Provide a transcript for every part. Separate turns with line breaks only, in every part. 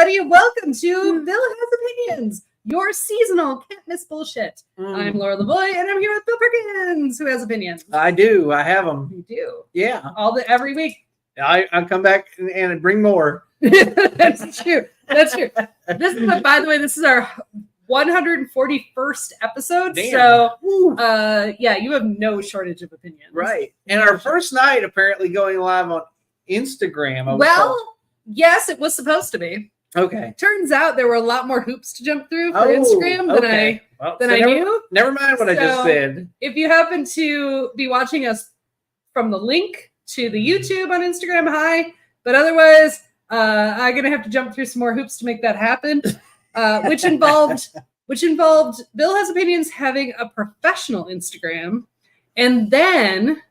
everybody, and welcome to Bill Has Opinions, your seasonal can't miss bullshit. I'm Laura Lavoie, and I'm here with Bill Perkins, who has opinions.
I do. I have them.
You do?
Yeah.
Every week.
I come back and bring more.
That's true. That's true. This is, by the way, this is our 141st episode.
Damn.
So, yeah, you have no shortage of opinions.
Right. And our first night apparently going live on Instagram.
Yes, it was supposed to be.
Okay.
Turns out there were a lot more hoops to jump through for Instagram than I knew.
Never mind what I just said.
If you happen to be watching us from the link to the YouTube on Instagram, hi. But otherwise, I'm gonna have to jump through some more hoops to make that happen, which involved Bill Has Opinions having a professional Instagram, and then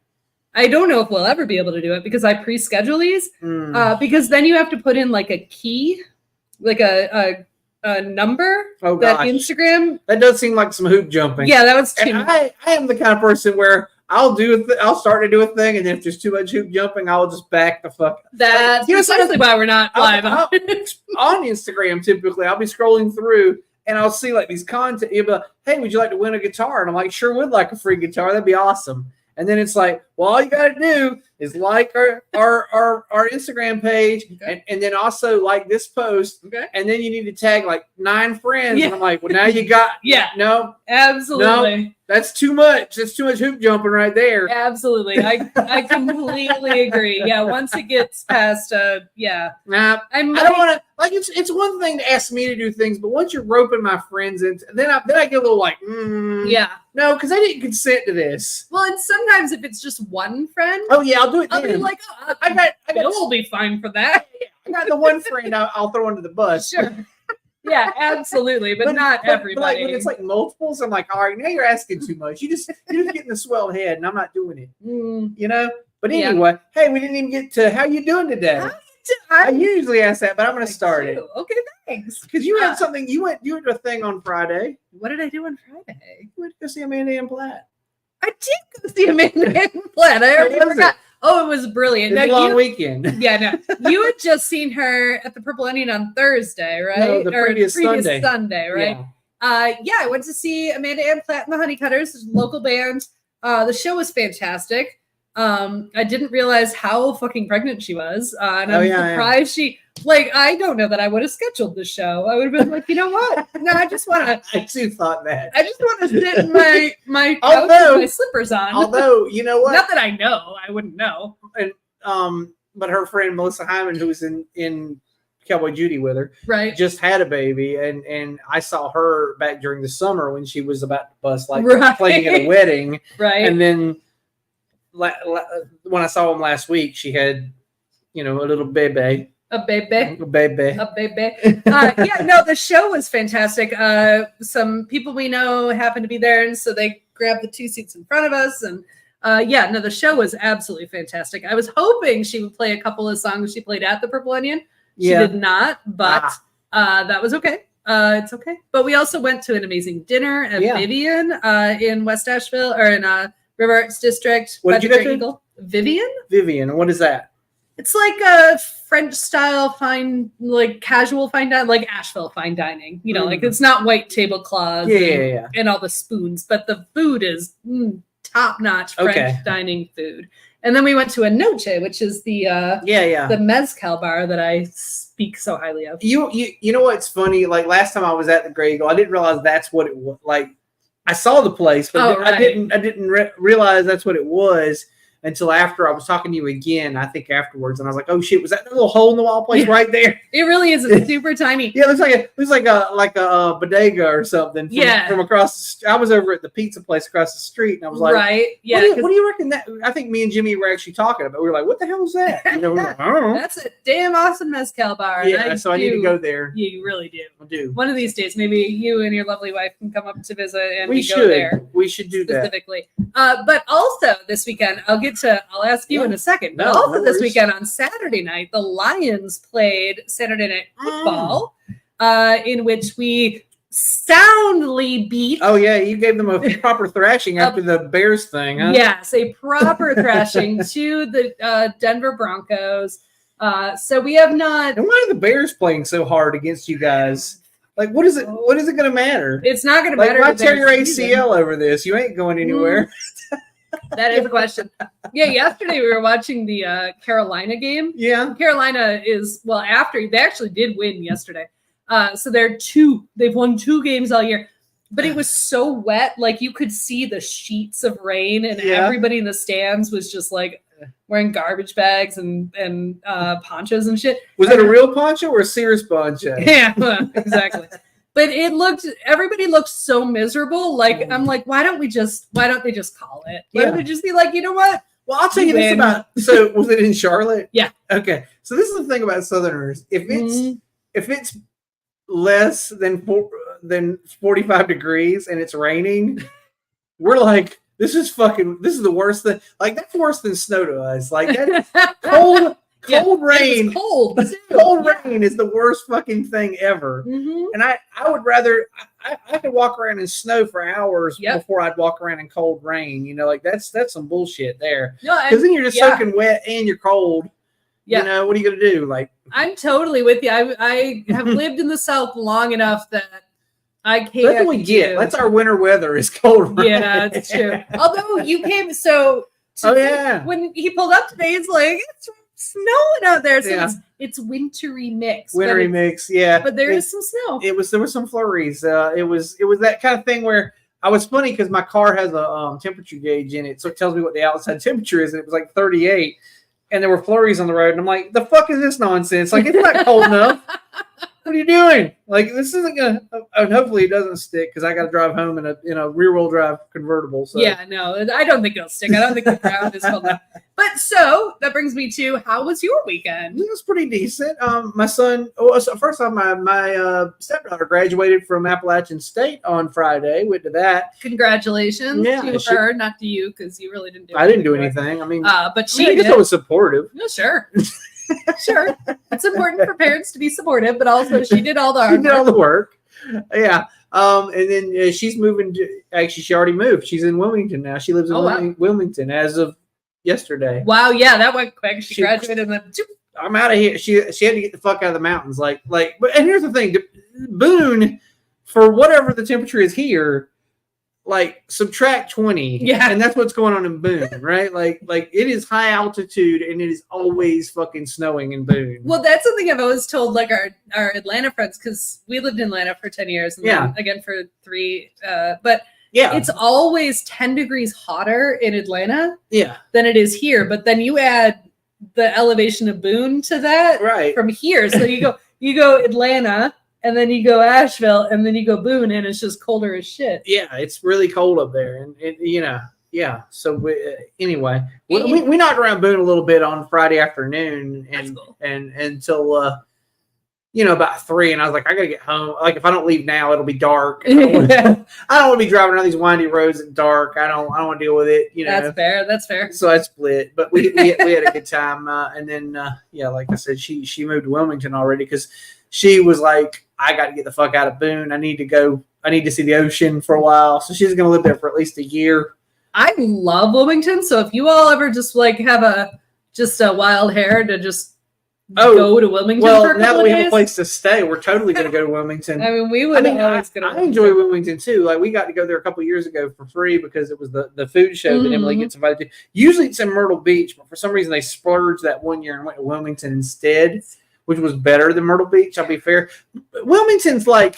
I don't know if we'll ever be able to do it because I pre-schedule these. Because then you have to put in like a key, like a number that Instagram.
That does seem like some hoop jumping.
Yeah, that was too.
I am the kind of person where I'll start to do a thing, and then if there's too much hoop jumping, I'll just back the fuck.
That's precisely why we're not live
on Instagram. Typically, I'll be scrolling through. And I'll see like these content. You'll be like, "Hey, would you like to win a guitar?" And I'm like, "Sure, would like a free guitar. That'd be awesome." And then it's like, well, all you got to do is like our Instagram page, and then also like this post, and then you need to tag like 9 friends. Yeah. And I'm like, well, now you got, no,
absolutely,
no, that's too much. That's too much hoop jumping right there.
Absolutely, I completely agree. Yeah, once it gets past,
I don't want to. Like it's one thing to ask me to do things, but once you're roping my friends into, then I get a little like, no, because I didn't consent to this.
Well, and sometimes if it's just one friend,
I'll do it.
I'll be like, Bill will be fine for that.
I got the one friend I'll throw under the bus.
Sure. Yeah, absolutely, but not everybody.
But when it's like multiples, I'm like, all right, now you're asking too much. You're just getting the swelled head, and I'm not doing it. You know. But anyway, hey, we didn't even get to how you doing today. I usually ask that, but I'm going to start it.
Okay, thanks.
Because you had something. You went to a thing on Friday.
What did I do on Friday?
You went to go see Amanda Ann Platt.
I did go see Amanda Ann Platt. I already forgot. Oh, it was brilliant.
It was a long weekend.
Yeah, no. You had just seen her at the Purple Onion on Thursday, right?
No, the previous
Sunday, right? Yeah. I went to see Amanda Ann Platt and the Honeycutters, local band. The show was fantastic. I didn't realize how fucking pregnant she was. And I'm surprised she, I don't know that I would have scheduled the show. I would have been like, you know what? No, I just want to.
I too thought that.
I just want to sit in my couch with my slippers on.
Although, you know what?
Not that I know. I wouldn't know.
And, but her friend Melissa Hyman, who was in Cowboy Judy with her,
right,
just had a baby, and I saw her back during the summer when she was about to bust, playing at a wedding,
right,
and then when I saw him last week, she had, a little baby.
A baby.
Yeah,
no, the show was fantastic. Some people we know happened to be there, and so they grabbed the 2 seats in front of us. And the show was absolutely fantastic. I was hoping she would play a couple of songs she played at the Purple Onion. She did not, but that was okay. It's okay. But we also went to an amazing dinner at Vivian in West Asheville, or in River Arts District.
What did you go to?
Vivian.
What is that?
It's like a French style casual fine dining, like Asheville fine dining. It's not white tablecloths and all the spoons, but the food is top notch French dining food. And then we went to a Noche, which is the mezcal bar that I speak so highly of.
You know what's funny? Like last time I was at the Grey Eagle, I didn't realize that's what it was. Like I saw the place, but I didn't realize that's what it was until after I was talking to you again, I think afterwards, and I was like, "Oh shit, was that the little hole in the wall place right there?"
It really is. It's super tiny.
Yeah, it looks like a bodega or something. From across. I was over at the pizza place across the street, and I was like,
"Right, yeah."
What do you reckon that? I think me and Jimmy were actually talking about. We were like, "What the hell is that?" I don't know.
That's a damn awesome mezcal bar.
Yeah, so I need to go there.
Yeah, you really do.
I do.
One of these days, maybe you and your lovely wife can come up to visit, and
we
go there.
We should do
specifically. But also this weekend, I'll ask you in a second. But also this weekend on Saturday night, the Lions played Saturday Night Football, in which we soundly beat.
Oh yeah, you gave them a proper thrashing after the Bears thing, huh?
Yes, a proper thrashing to the Denver Broncos. So we have not.
And why are the Bears playing so hard against you guys? Like, what is it? What is it going to matter?
It's not going to
Like,
matter.
why
to
tear your
their season.
ACL over this? You ain't going anywhere.
That is a question. Yeah, yesterday we were watching the Carolina game.
Yeah.
Carolina is after they actually did win yesterday. So they've won 2 games all year. But it was so wet, like you could see the sheets of rain, and everybody in the stands was just like wearing garbage bags and ponchos and shit.
Was it a real poncho or a Sears poncho?
Yeah, exactly. But everybody looked so miserable. Like, I'm like, why don't they just call it? Why don't they just be like, you know what?
Well, I'll tell you this about. So, was it in Charlotte?
Yeah.
Okay. So this is the thing about Southerners. If it's less than 45 degrees and it's raining, we're like, this is the worst thing. Like, that's worse than snow to us. Like, that cold rain.
Cold.
Cold rain is the worst fucking thing ever.
Mm-hmm.
And I would rather I could walk around in snow for hours before I'd walk around in cold rain. You know, like that's some bullshit there.
No,
because then you're just soaking wet and you're cold.
Yeah.
You know, what are you gonna do? Like,
I'm totally with you. I have lived in the South long enough that I can't.
That's what we get. That's our winter weather is cold rain.
Yeah, that's true. Although you came when he pulled up today, it's like it's snowing out there, so it's wintry mix.
Wintry mix, yeah.
But there is some snow.
There were some flurries. It was that kind of thing where I was funny because my car has a temperature gauge in it, so it tells me what the outside temperature is, and it was like 38, and there were flurries on the road, and I'm like, the fuck is this nonsense? Like, it's not cold enough. What are you doing? Like, this isn't gonna. And hopefully, it doesn't stick because I got to drive home in a rear-wheel drive convertible. So.
Yeah, no, I don't think it'll stick. I don't think the ground is cold enough. But so that brings me to, how was your weekend?
It was pretty decent. My son. So first off, my stepdaughter graduated from Appalachian State on Friday. Went to that.
Congratulations to her, not to you, because you really didn't do.
I didn't do anything. I mean,
but she.
I guess I was supportive.
No, sure. Sure, it's important for parents to be supportive, but also she did all the hard work.
She did all the work. Yeah. And then she's moving to. Actually, she already moved. She's in Wilmington now. She lives in Wilmington as of yesterday.
Wow. Yeah, that went quick. She graduated and then.
I'm out of here. She had to get the fuck out of the mountains. But and here's the thing, Boone, for whatever the temperature is here, like subtract 20, and that's what's going on in Boone, right? Like it is high altitude and it is always fucking snowing in Boone.
Well, that's something I've always told like our Atlanta friends, because we lived in Atlanta for 10 years and then again for 3. But it's always 10 degrees hotter in Atlanta than it is here. But then you add the elevation of Boone to that from here, so you go Atlanta. And then you go Asheville, and then you go Boone, and it's just colder as shit.
Yeah, it's really cold up there, and So anyway, we knocked around Boone a little bit on Friday afternoon, and until about 3, and I was like, I gotta get home. Like, if I don't leave now, it'll be dark. I don't want to be driving around these windy roads at dark. I don't want to deal with it.
That's fair. That's fair.
So I split, but we had a good time, and then like I said, she moved to Wilmington already because she was like, I got to get the fuck out of Boone. I need to see the ocean for a while. So she's going to live there for at least a year.
I love Wilmington. So if you all ever just like have a wild hair to just go to Wilmington for a couple
now that
of
we
days,
have a place to stay, we're totally going to go to Wilmington.
I mean, we would always go to
I enjoy Wilmington too. Like, we got to go there a couple of years ago for free because it was the food show that Emily gets invited to. Usually it's in Myrtle Beach, but for some reason they splurged that one year and went to Wilmington instead, which was better than Myrtle Beach, I'll be fair. Wilmington's more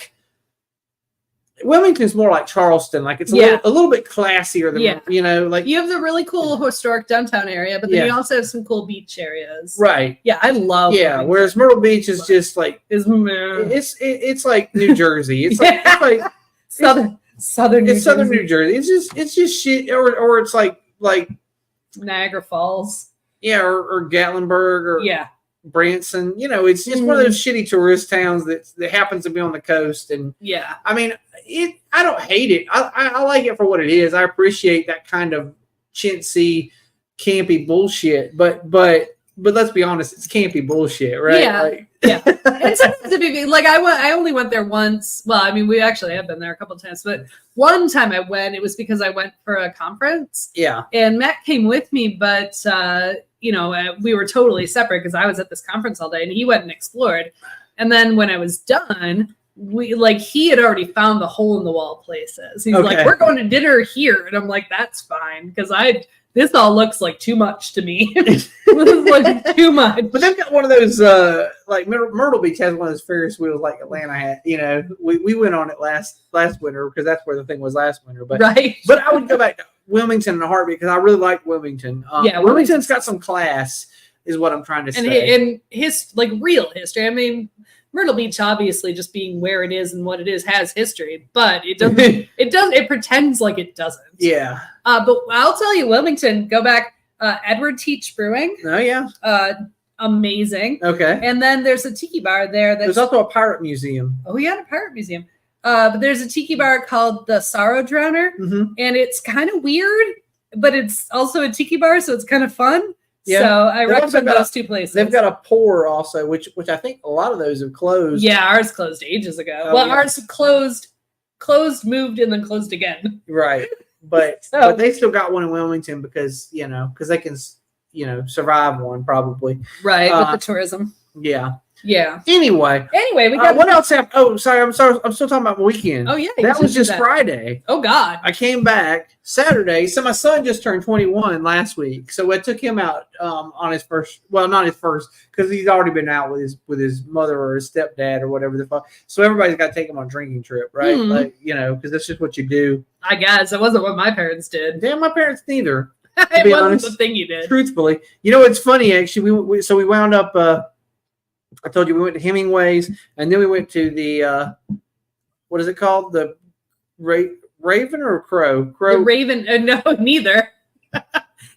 like Charleston. Like, it's a little bit classier than, like,
you have the really cool historic downtown area, but then you also have some cool beach areas.
Right.
Yeah, I love
Wilmington. Whereas Myrtle Beach is just like, it's like New Jersey. It's like
Southern
New Jersey. It's just shit, or it's like
Niagara Falls.
Yeah, or Gatlinburg or Branson, it's just one of those shitty tourist towns that happens to be on the coast. And I mean, I don't hate it. I like it for what it is. I appreciate that kind of chintzy, campy bullshit. But let's be honest, it's campy bullshit, right?
Yeah. And sometimes I only went there once. Well, I mean, we actually have been there a couple of times, but one time I went, it was because I went for a conference. Yeah. And Matt came with me, but we were totally separate because I was at this conference all day and he went and explored. And then when I was done, he had already found the hole in the wall places. He's like, we're going to dinner here. And I'm like, that's fine. Because this all looks like too much to me. This is like too much.
But they've got one of those, like Myrtle Beach has one of those Ferris wheels like Atlanta had. We went on it last winter because that's where the thing was last winter. But
right.
But I would go back to Wilmington in a heartbeat because I really like Wilmington. Wilmington's got some class, is what I'm trying to say.
And his real history. I mean, Myrtle Beach, obviously, just being where it is and what it is, has history, but it doesn't. It pretends like it doesn't.
Yeah.
But I'll tell you, Wilmington, go back. Edward Teach Brewing.
Oh yeah.
Amazing.
Okay.
And then there's a tiki bar there.
There's also a pirate museum.
Oh yeah, a pirate museum. But there's a tiki bar called the Sorrow Drowner, and it's kind of weird, but it's also a tiki bar, so it's kind of fun. Yeah. So I recommend those two places.
They've got a pour also, which I think a lot of those have closed.
Yeah, ours closed ages ago. Ours closed, moved, and then closed again.
Right. But but they still got one in Wilmington because they can survive one probably.
Right, with the tourism.
Yeah.
Yeah.
Anyway,
we got
what else happened? Oh, sorry. I'm still talking about my weekend.
Oh yeah,
that was just Friday.
Oh God.
I came back Saturday. So my son just turned 21 last week. So I took him out on his first. Well, not his first, because he's already been out with his mother or his stepdad or whatever the fuck. So everybody's got to take him on a drinking trip, right?
Mm-hmm.
Because that's just what you do.
I guess it wasn't what my parents did.
Damn, my parents neither.
It wasn't the thing you did.
Truthfully, it's funny actually. We wound up. I told you we went to Hemingway's, and then we went to the what is it called? The Raven or Crow?
The Raven. No, neither.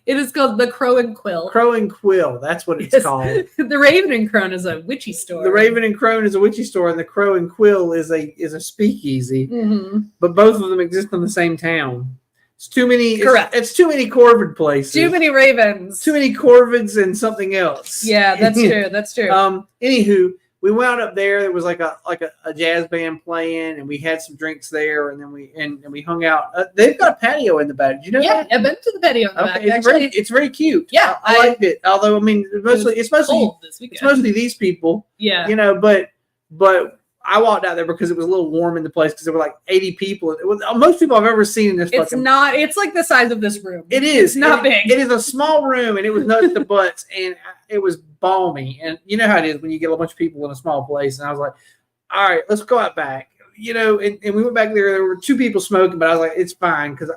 It is called the Crow and Quill.
Crow and Quill. That's what it's called.
The Raven and Crone is a witchy store.
The Raven and Crone is a witchy store, and the Crow and Quill is a speakeasy.
Mm-hmm.
But both of them exist in the same town. It's too many.
Correct.
It's too many Corvid places.
Too many Ravens.
Too many Corvids and something else.
Yeah, that's true. That's true.
Anywho, we wound up there. There was like a jazz band playing, and we had some drinks there, and then we hung out. They've got a patio in the back. Did you know that?
Yeah, I've been to the patio in the back.
It's very cute.
Yeah,
I liked it. Although I mean, it's mostly these people.
Yeah,
but I walked out there because it was a little warm in the place because there were like 80 people. It was most people I've ever seen in this.
It's not. It's like the size of this room.
It is.
It's not big.
It is a small room, and it was nuts to butts, and it was balmy. And you know how it is when you get a bunch of people in a small place. And I was like, all right, let's go out back. And we went back there. There were 2 people smoking, but I was like, it's fine because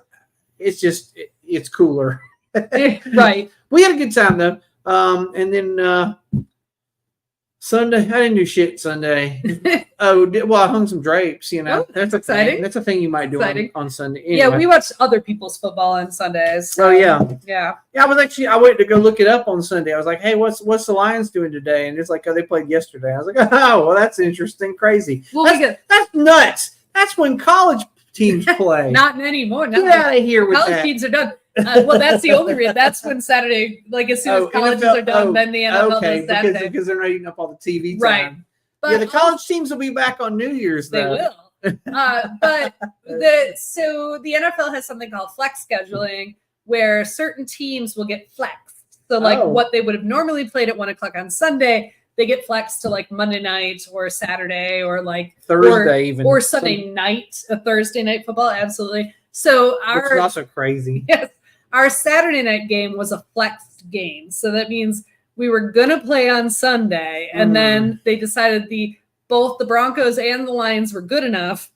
it's cooler.
Right.
We had a good time though. And then Sunday, I didn't do shit Sunday. I hung some drapes,
Oh,
that's
exciting.
That's a thing you might do on Sunday. Anyway.
Yeah, we watched other people's football on Sundays.
Oh yeah.
Yeah.
I went to go look it up on Sunday. I was like, hey, what's the Lions doing today? And it's like, oh, they played yesterday. I was like, oh, well, that's interesting, crazy.
Well,
that's nuts. That's when college teams play.
Not anymore.
Get out of here with
college
that.
teams are done. Well, that's the only reason. That's when Saturday, as soon as colleges are done, then the NFL does Saturday.
Because they're not eating up all the TV time.
Right. But
the college teams will be back on New Year's, though.
They will. But the NFL has something called flex scheduling, where certain teams will get flexed. So, what they would have normally played at 1:00 on Sunday, they get flexed to Monday night or Saturday or
Thursday even
or Sunday night, a Thursday night football. Absolutely. So
which is also crazy.
Yes, our Saturday night game was a flexed game. So that means we were gonna play on Sunday, and then they decided both the Broncos and the Lions were good enough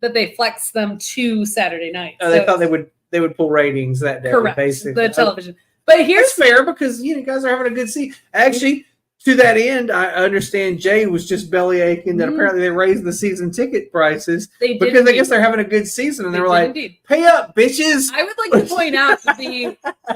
that they flexed them to Saturday night.
Oh, they thought they would pull ratings that day.
Correct.
Basically.
The television. But here's
fair because you guys are having a good season. Actually, to that end, I understand Jay was just belly aching that apparently they raised the season ticket prices because I guess they're having a good season, and they were like,
indeed.
"Pay up, bitches!"
I would like to point out that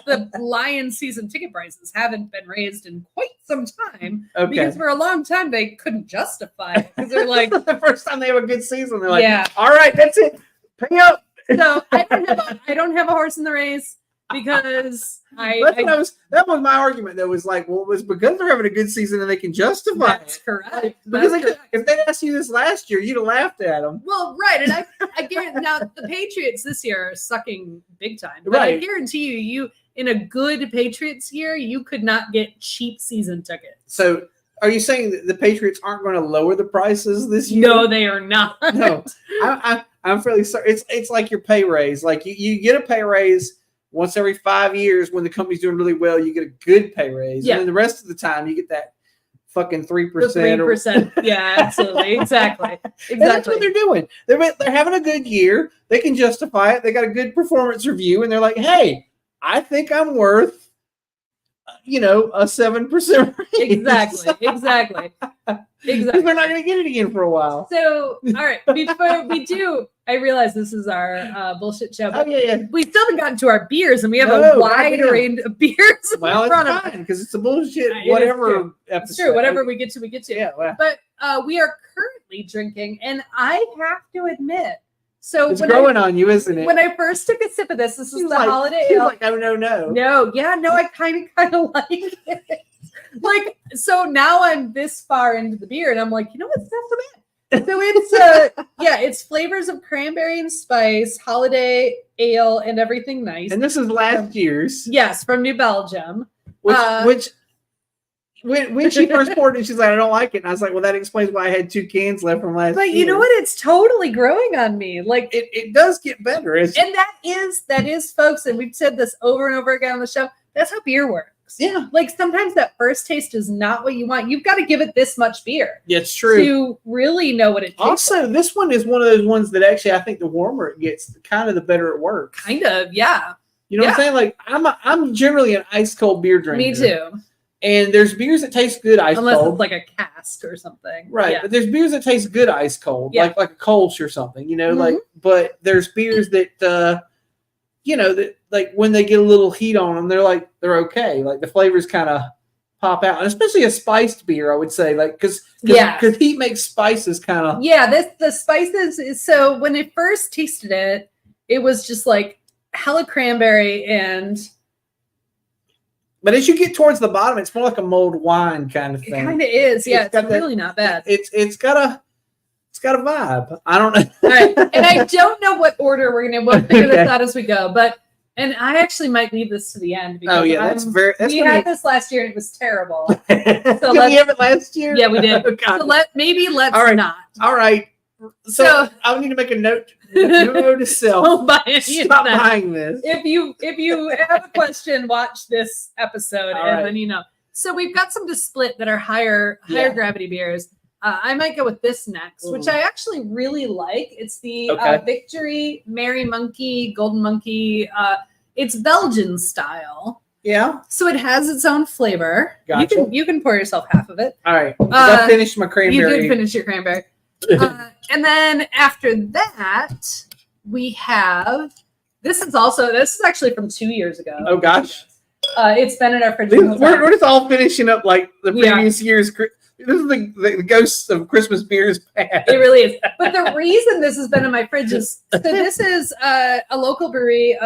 the Lions season ticket prices haven't been raised in quite some time because for a long time they couldn't justify it because they're like
the first time they have a good season, they're like,
"Yeah,
all right, that's it, pay up."
So I don't have a horse in the race. Because
that was my argument. That was like, well, it was because they're having a good season and they can justify
that's
it.
Correct.
Because if they'd asked you this last year, you'd have laughed at them.
Well, right, and I guarantee now the Patriots this year are sucking big time. But I guarantee you in a good Patriots year, you could not get cheap season tickets.
So, are you saying that the Patriots aren't going to lower the prices this year?
No, they are not.
No, I'm fairly certain. It's like your pay raise. Like you get a pay raise once every 5 years when the company's doing really well. You get a good pay raise,
Yeah.
and then the rest of the time you get that fucking 3%.
3%. Yeah, absolutely. Exactly.
And that's what
Exactly.
they're doing. They're having a good year. They can justify it. They got a good performance review, and they're like, "Hey, I think I'm worth, a 7% raise."
Exactly. Exactly.
Because they're not going to get it again for a while.
So, all right. Before we do, I realize this is our bullshit show,
Oh
but
yeah.
we still haven't gotten to our beers, and we have
No,
a wide
goddamn.
range of beers
Well,
in
it's
front of us.
fine because it's a bullshit
It is
whatever
true.
episode.
It's true. Whatever we get to, we get to.
Yeah, well,
But we are currently drinking, and I have to admit, so
it's
when
growing on you, isn't it?
when I first took a sip of this is
She's
the
like-
holiday
She's
ale.
like, oh no.
No, yeah, no, I kind of like it. Like, so now I'm this far into the beer, and I'm like, you know what? It's not so bad. So it's it's flavors of cranberry and spice, holiday ale, and everything nice.
And this is last year's,
Yes, from New Belgium.
which when she first poured it, she's like, I don't like it. And I was like, well, that explains why I had 2 cans left from last year.
But you know what? It's totally growing on me. Like,
It does get better.
and that is, folks, and we've said this over and over again on the show. That's how beer works.
Yeah,
Like sometimes that first taste is not what you want. You've got to give it this much beer
it's true.
to really know what it tastes
Also, this one is one of those ones that actually I think the warmer it gets, the kind of the better it works.
kind of. Yeah,
You know what I'm saying? Like I'm generally an ice cold beer drinker.
me too.
And there's beers that taste good ice
Unless
cold.
it's like a cask or something.
Right,
Yeah.
but there's beers that taste good ice cold,
Yeah.
like a Kolsch or something, like. But there's beers that, that like when they get a little heat on them, they're okay. Like the flavors kind of pop out, and especially a spiced beer, I would say, like because heat makes spices kind of.
Yeah, the spices. So when I first tasted it, it was just like hella cranberry and
But as you get towards the bottom, it's more like a mulled wine kind of
it
thing.
kind of is. Yeah,
It's got
it's
that-
really not bad.
It's got a vibe. I don't know.
All right, and I don't know what order we'll figure this
Okay.
out as we go. And I actually might leave this to the end because
Oh yeah, that's
we had this last year and it was terrible.
Did we
let's-
have it last year?
Yeah, we did.
Oh, God.
So let's
All right.
not.
All right. So,
So-
I need to make a note. Note to self.
Don't buy any of
Stop
that.
buying this.
If you have a question, watch this episode
All
and
right.
then you know. So we've got some to split that are higher
Yeah.
gravity beers. I might go with this next, which
Ooh.
I actually really like. It's the
Okay.
Victory Merry Monkey Golden Monkey. It's Belgian style,
Yeah.
so it has its own flavor.
Gotcha.
You can pour yourself half of it.
All right. 'Cause I finished my
You
cranberry.
did finish your cranberry. And then after that, we have this is actually from 2 years ago.
Oh gosh.
It's been in our fridge. the whole time.
We're just all finishing up like the
We are.
previous year's. This is the ghosts of Christmas beers past.
It really is. But the reason this has been in my fridge is so this is a local brewery.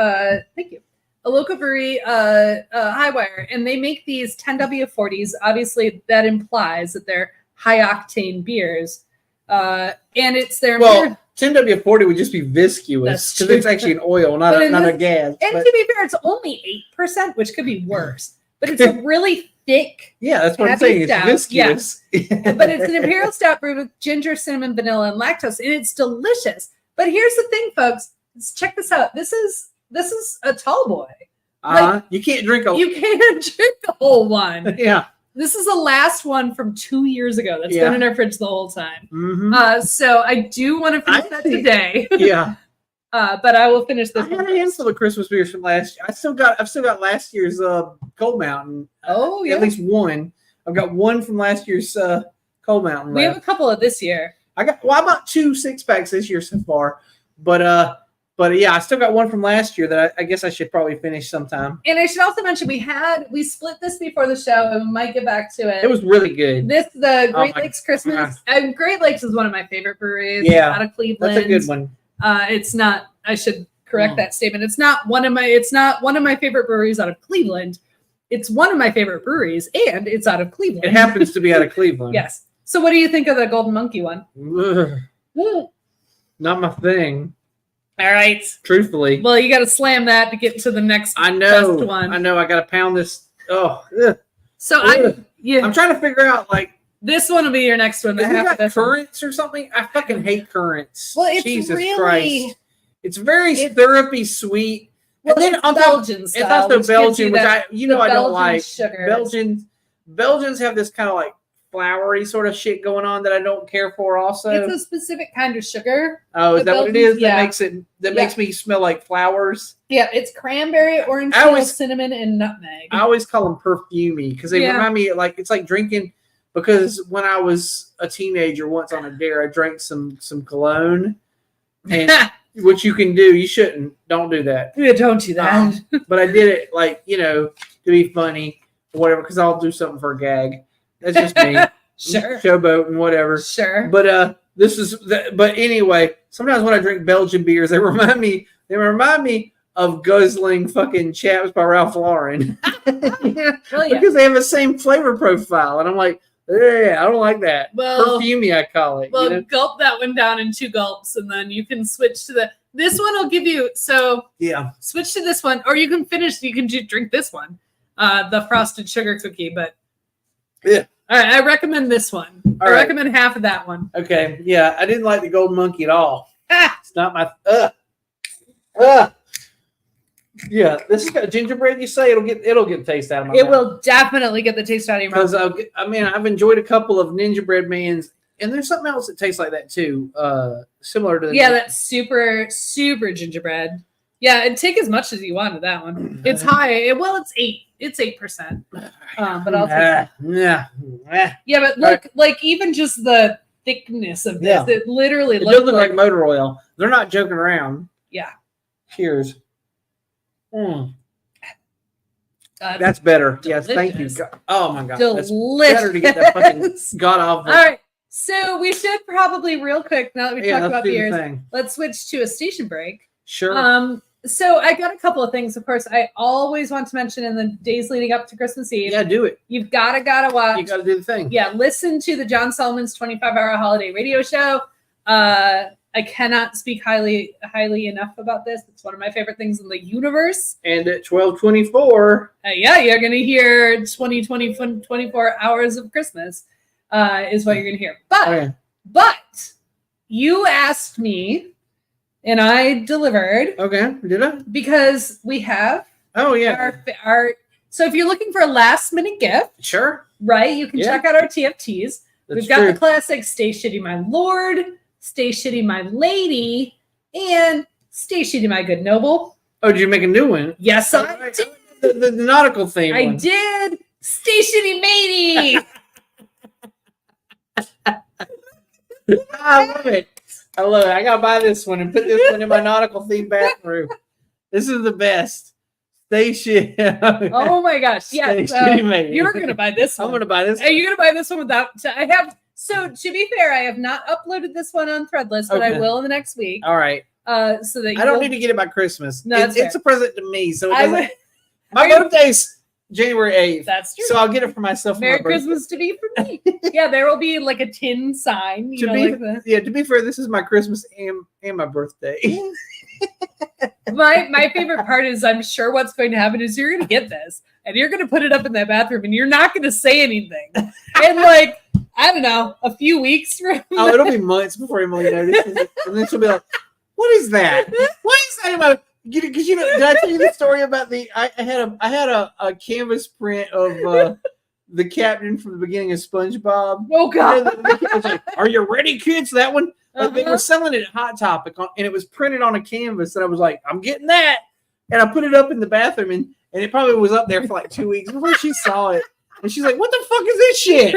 Thank you. A local brewery, Highwire, and they make these 10W40s. Obviously, that implies that they're high octane beers, and it's their
Well, 10W40 would just be viscous
That's
because
true.
it's actually an oil, not
But
a,
in
not a
this-
gas.
and
But
to be fair, it's only 8%, which could be worse. But it's a really thick.
yeah, that's what I'm
heavy
saying. It's
stout,
viscous.
But it's an imperial stout brewed with ginger, cinnamon, vanilla, and lactose, and it's delicious. But here's the thing, folks. Check this out. This is a tall boy.
You can't drink a.
You can't drink the whole one.
Yeah.
This is the last one from 2 years ago that's
Yeah.
been in our fridge the whole time.
Mhm.
So I do want to finish
I
that
see.
today,
Yeah.
but I will finish
I
this
had
one.
a handful of Christmas beers from last year. I've still got last year's Cold Mountain.
Oh, yeah.
At least one. I've got one from last year's Cold Mountain.
We have
left.
a couple of this year.
I bought 2 6-packs this year so far, but yeah, I still got one from last year that I guess I should probably finish sometime.
And I should also mention we split this before the show, and we might get back to it.
It was really good.
The
Oh
Great
my
Lakes Christmas. And Great Lakes is one of my favorite breweries.
Yeah,
out of Cleveland.
That's a good one.
It's not. I should correct
Oh.
that statement. It's not one of my favorite breweries out of Cleveland. It's one of my favorite breweries, and it's out of Cleveland.
It happens to be out of Cleveland.
Yes. So, what do you think of the Golden Monkey one?
Ugh, not my thing.
All right.
Truthfully,
Well, you got to slam that to get to the next
I know.
best one.
I know. I got to pound this. Oh, ugh.
So
Ugh.
yeah,
I'm trying to figure out like.
this one will be your next one.
Is
The
it
half
got
of this one.
currants or something? I fucking hate currants.
Well, it's
Jesus
really-
Christ. It's very
It's-
syrupy, sweet.
Well,
And then
it's
on top-
Belgian
It's
style.
also
which gives
Belgian,
you
which
that-
I
the
I don't
Belgian
like.
sugar.
Belgians have this kind of like flowery sort of shit going on that I don't care for. Also,
It's a specific kind of sugar.
oh, is
the
that what it
Belgians-
is?
yeah.
That makes me smell like flowers.
Yeah, it's cranberry, orange
I
peel,
always-
cinnamon, and nutmeg.
I always call them perfumey because they
Yeah.
remind me like it's like drinking. Because when I was a teenager, once on a dare, I drank some cologne, and which you can do. You shouldn't. Don't do that.
Yeah, don't do that.
But I did it like to be funny or whatever. Because I'll do something for a gag. That's just me.
Sure.
Showboat and whatever.
Sure.
But but anyway, sometimes when I drink Belgian beers, they remind me of guzzling fucking Chaps by Ralph Lauren.
Well, yeah.
Because they have the same flavor profile, and I'm like, yeah, I don't like that.
Well-
Perfumey, I call it.
Well, gulp that one down in 2 gulps, and then you can switch to this one will give you, so
Yeah.
switch to this one, or you can drink this one, the frosted sugar cookie, but
Yeah.
All right, I recommend this one.
All
I
right.
recommend half of that one.
Okay. Yeah, I didn't like the Golden Monkey at all.
Ah,
It's not my. Yeah, this has got gingerbread. You say it'll get the taste out of my
it
mouth.
will definitely get the taste out of your mouth.
Because I've enjoyed a couple of Ninja Bread Mans, and there's something else that tastes like that too, similar to the
Yeah, that's super, super gingerbread. Yeah, and take as much as you want of that one. It's high. Well, it's 8. It's 8%. But I'll take
yeah.
Yeah, but look, like even just the thickness of this,
Yeah.
it literally
It
looks
does look like motor oil. They're not joking around.
Yeah.
Cheers. Mm,
uh,
that's better. Yes, thank you.
delicious.
Oh my god, that's
delicious.
better to get that fucking god awful.
All right, so we should probably real quick now that we
Yeah,
talked
let's
about
do the
beers,
thing.
let's switch to a station break.
Sure.
So I got a couple of things. Of course, I always want to mention in the days leading up to Christmas Eve.
Yeah, do it.
You've gotta watch.
You got to do the thing.
Yeah, listen to the John Solomon's 25-hour holiday radio show. I cannot speak highly enough about this. It's one of my favorite things in the universe.
And at 12:24.
Yeah, you're going to hear 24 hours of Christmas is what you're going to hear. But you asked me, and I delivered
Okay. Did I?
because we have
Oh yeah.
our. So if you're looking for a last minute gift,
Sure.
right, you can
Yeah.
check out our TFTs.
That's
We've got
true.
the classic Stay Shitty My Lord, Stay Shitty My Lady, and Stay Shitty My Good Noble.
Oh, did you make a new one?
Yes, I
Right.
did.
The nautical theme.
I
one.
did. Stay Shitty Matey.
I love it. I love it. I gotta buy this one and put this one in my nautical theme bathroom. This is the best. Stay shit.
Oh my gosh.
Stay
Yes.
shitty, mate.
You're going to buy this one.
I'm gonna buy this.
Are you going to buy this one without? I have. So to be fair, I have not uploaded this one on Threadless, but I
Okay.
will in the next week.
All right.
So that you
I don't
will-
need to get it by Christmas.
No, that's
it's a present to me. So it
I
doesn't,
would-
my
Are you-
birthday's January 8th.
That's true.
So I'll get it for myself. for my
Merry
birthday.
Christmas to be for me. Yeah, there will be like a tin sign. You
To
know,
be-
like the,
Yeah, to be fair, this is my Christmas and my birthday.
my favorite part is I'm sure what's going to happen is you're going to get this and you're going to put it up in that bathroom and you're not going to say anything. And like, I don't know, a few weeks from
Oh, it'll be months before Emily notices it. And then she'll be like, what is that? What is that in my... Because did I tell you the story about I had a canvas print of the captain from the beginning of SpongeBob.
oh god.
It was like, are you ready, kids? That one. They
Uh-huh.
were selling it at Hot Topic, and it was printed on a canvas. And I was like, I'm getting that. And I put it up in the bathroom, and it probably was up there for like 2 weeks before she saw it. And she's like, what the fuck is this shit?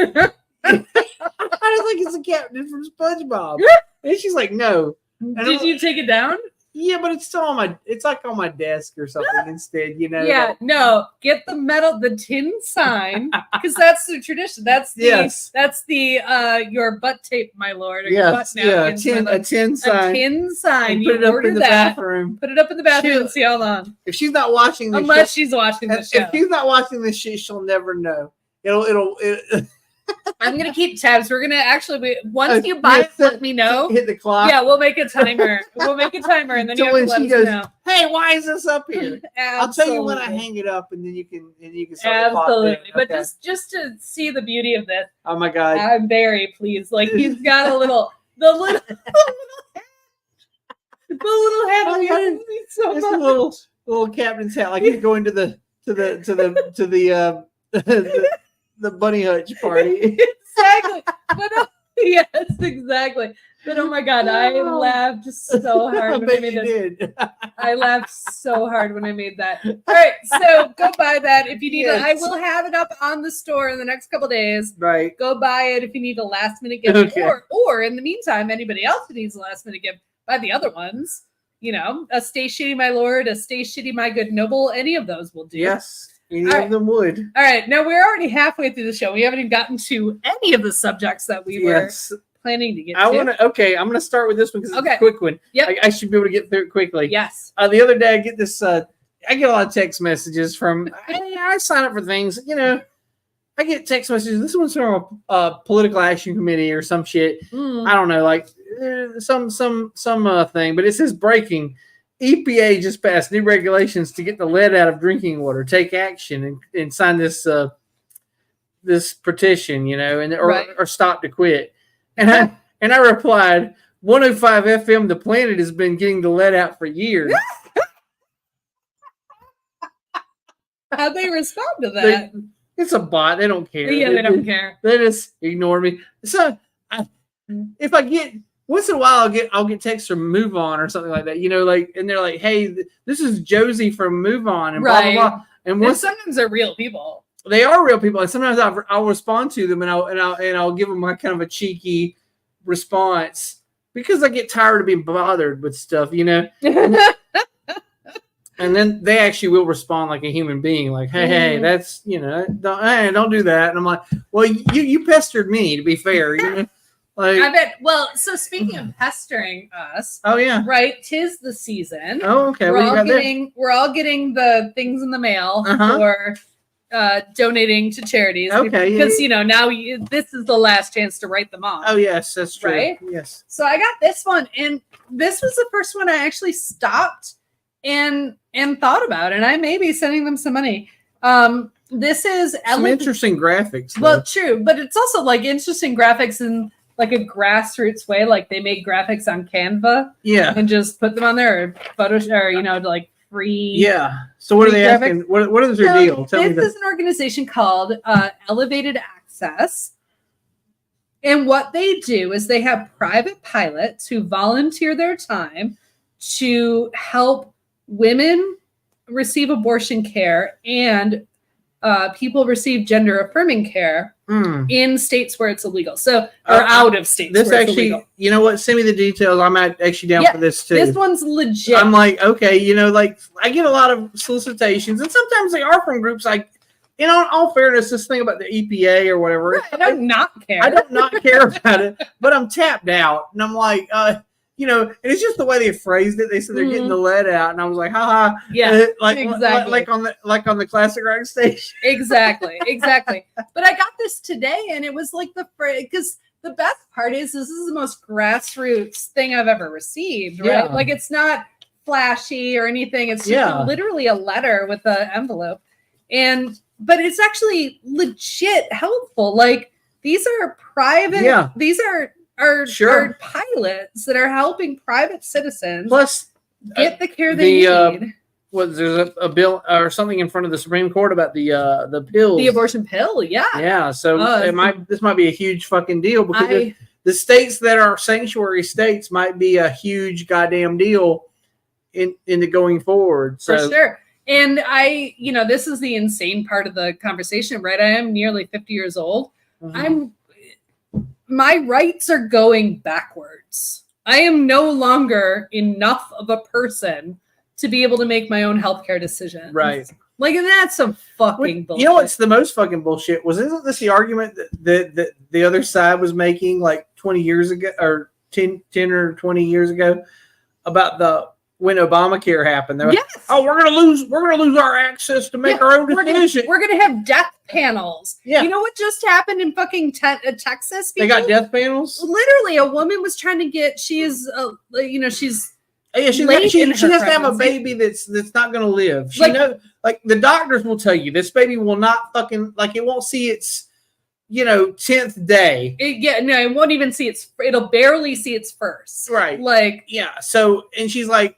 I was like, it's a captain from SpongeBob. And she's like, no.
Did you take it down?
Yeah, but it's still it's like on my desk or something instead, you know?
Yeah, no. Get the tin sign because that's the tradition. That's the
Yes.
that's the your butt tape, my lord. Or your butt
Yes, yeah,
napkins, my
a
lord.
tin
A
sign.
tin sign.
And
You
put it up
order
in the
that.
bathroom.
Put it up in the bathroom
She-
and see how long.
If she's not watching this
Unless
shit,
she's watching the show.
if she's not watching this shit, she'll never know. It'll
I'm gonna keep tabs. We're gonna actually once you buy it, let me know.
Hit the clock.
Yeah, we'll make a timer. We'll make a timer, and then
So
you have
when
to let
she
us
goes,
know.
hey, why is this up here? I'll tell you when I
Absolutely.
hang it up, and then you can start the clock
Absolutely.
ticking.
But
Okay.
just to see the beauty of this,
Oh my god.
I'm very pleased. Like he's got a little the little hat.
Oh, yeah.
Amuses me so
It's a
much.
little captain's hat, like he's going to the the bunny hutch party.
Exactly. But yes, exactly. But oh my god, I laughed so
I
hard when I
bet
made
you
this.
did.
I laughed so hard when I made that. All right, so go buy that if you need it. I
Yes.
will have it up on the store in the next couple days.
Right.
Go buy it if you need a last minute gift,
Okay.
or in the meantime, anybody else who needs a last minute gift, buy the other ones. You know, a Stay Shitty My Lord, a Stay Shitty My Good Noble, any of those will do.
Yes. Any
All
of
right.
them would.
All right, now we're already halfway through the show. We haven't even gotten to any of the subjects that we were
Yes.
planning to get
I
to.
want to. Okay, I'm going to start with this one because it's
Okay.
a quick one.
Yep.
I should be able to get through it quickly.
Yes.
The other day, I get this. I get a lot of text messages from. I sign up for things. You know, I get text messages. This one's from a political action committee or some shit.
Mm.
I don't know, like some thing. But it says breaking. EPA just passed new regulations to get the lead out of drinking water. Take action and sign this this petition. You know, and
Right.
or stop to quit. And I replied, 105 FM, the planet has been getting the lead out for years.
How'd they respond to that?
It's a bot. They don't care.
Yeah, they don't care.
They just ignore me. So if I get once in a while, I'll get texts from Move On or something like that. You know, like, and they're like, "Hey, this is Josie from Move On," and blah
Right.
blah blah. And
And
once
sometimes they're real people.
they are real people, and sometimes I'll respond to them, and I'll give them my kind of a cheeky response because I get tired of being bothered with stuff, you know. And then they actually will respond like a human being, like, "Hey, that's don't do that." And I'm like, "Well, you pestered me, to be fair, you know." Like,
I bet. Well, so speaking of pestering us,
oh yeah,
right? 'Tis the season.
oh okay,
we're
what do you
all
got there?
getting the things in the mail
Uh-huh.
for donating to charities.
Okay, yeah,
because now this is the last chance to write them off.
Oh yes, that's true.
Right?
Yes.
So I got this one, and this was the first one I actually stopped and thought about, and I may be sending them some money. This is
Some interesting graphics. Though.
well, true, but it's also like interesting graphics in like a grassroots way. Like they made graphics on Canva
yeah,
and just put them on there, or Photoshop, or like free.
yeah. So what are they
graphics.
asking? What is their
So
deal? Tell me
this
that.
is an organization called Elevated Access. And what they do is they have private pilots who volunteer their time to help women receive abortion care and people receive gender affirming care in states where it's illegal. So, or out of states
This
where it's
actually,
illegal.
you know what? Send me the details. I'm actually down
Yeah,
for this too.
This one's legit.
I'm like, okay, like I get a lot of solicitations, and sometimes they are from groups like, in all fairness, this thing about the EPA or whatever.
Right, I don't not care.
I don't not care about it, but I'm tapped out, and I'm like, and it's just the way they phrased it. They said they're getting the lead out, and I was like, haha,
Yeah,
exactly, like on the classic rock station.
exactly. But I got this today, and it was like because the best part is this is the most grassroots thing I've ever received, right?
Yeah.
Like it's not flashy or anything. It's just literally a letter with an envelope, but it's actually legit helpful. Like these are private.
Yeah.
These are pilots that are helping private citizens
Plus,
get the care they need.
There's a bill or something in front of the Supreme Court about the pills,
The abortion pill, yeah.
Yeah, so this might be a huge fucking deal because the states that are sanctuary states might be a huge goddamn deal in the going forward. So.
For sure. And this is the insane part of the conversation, right? I am nearly 50 years old.
Mhm.
My rights are going backwards. I am no longer enough of a person to be able to make my own healthcare decisions.
Right.
Like, and that's some fucking bullshit.
You know what's the most fucking bullshit isn't this the argument that the other side was making like 20 years ago or 10 or 20 years ago about when Obamacare happened. They're like,
Yes.
oh, we're gonna lose our access to make our own decision.
We're gonna have death panels.
Yeah.
You know what just happened in fucking Texas?
They got
people?
death panels.
Literally, a woman was trying to get. She's, she's
Yeah, she
late in
has
her
to have a
pregnancy.
baby that's not going to live. She
Like-
know, like the doctors will tell you, this baby will not fucking like it won't see its 10th day.
It won't even see its. It'll barely see its first.
Right.
Like,
Yeah. So, and she's like,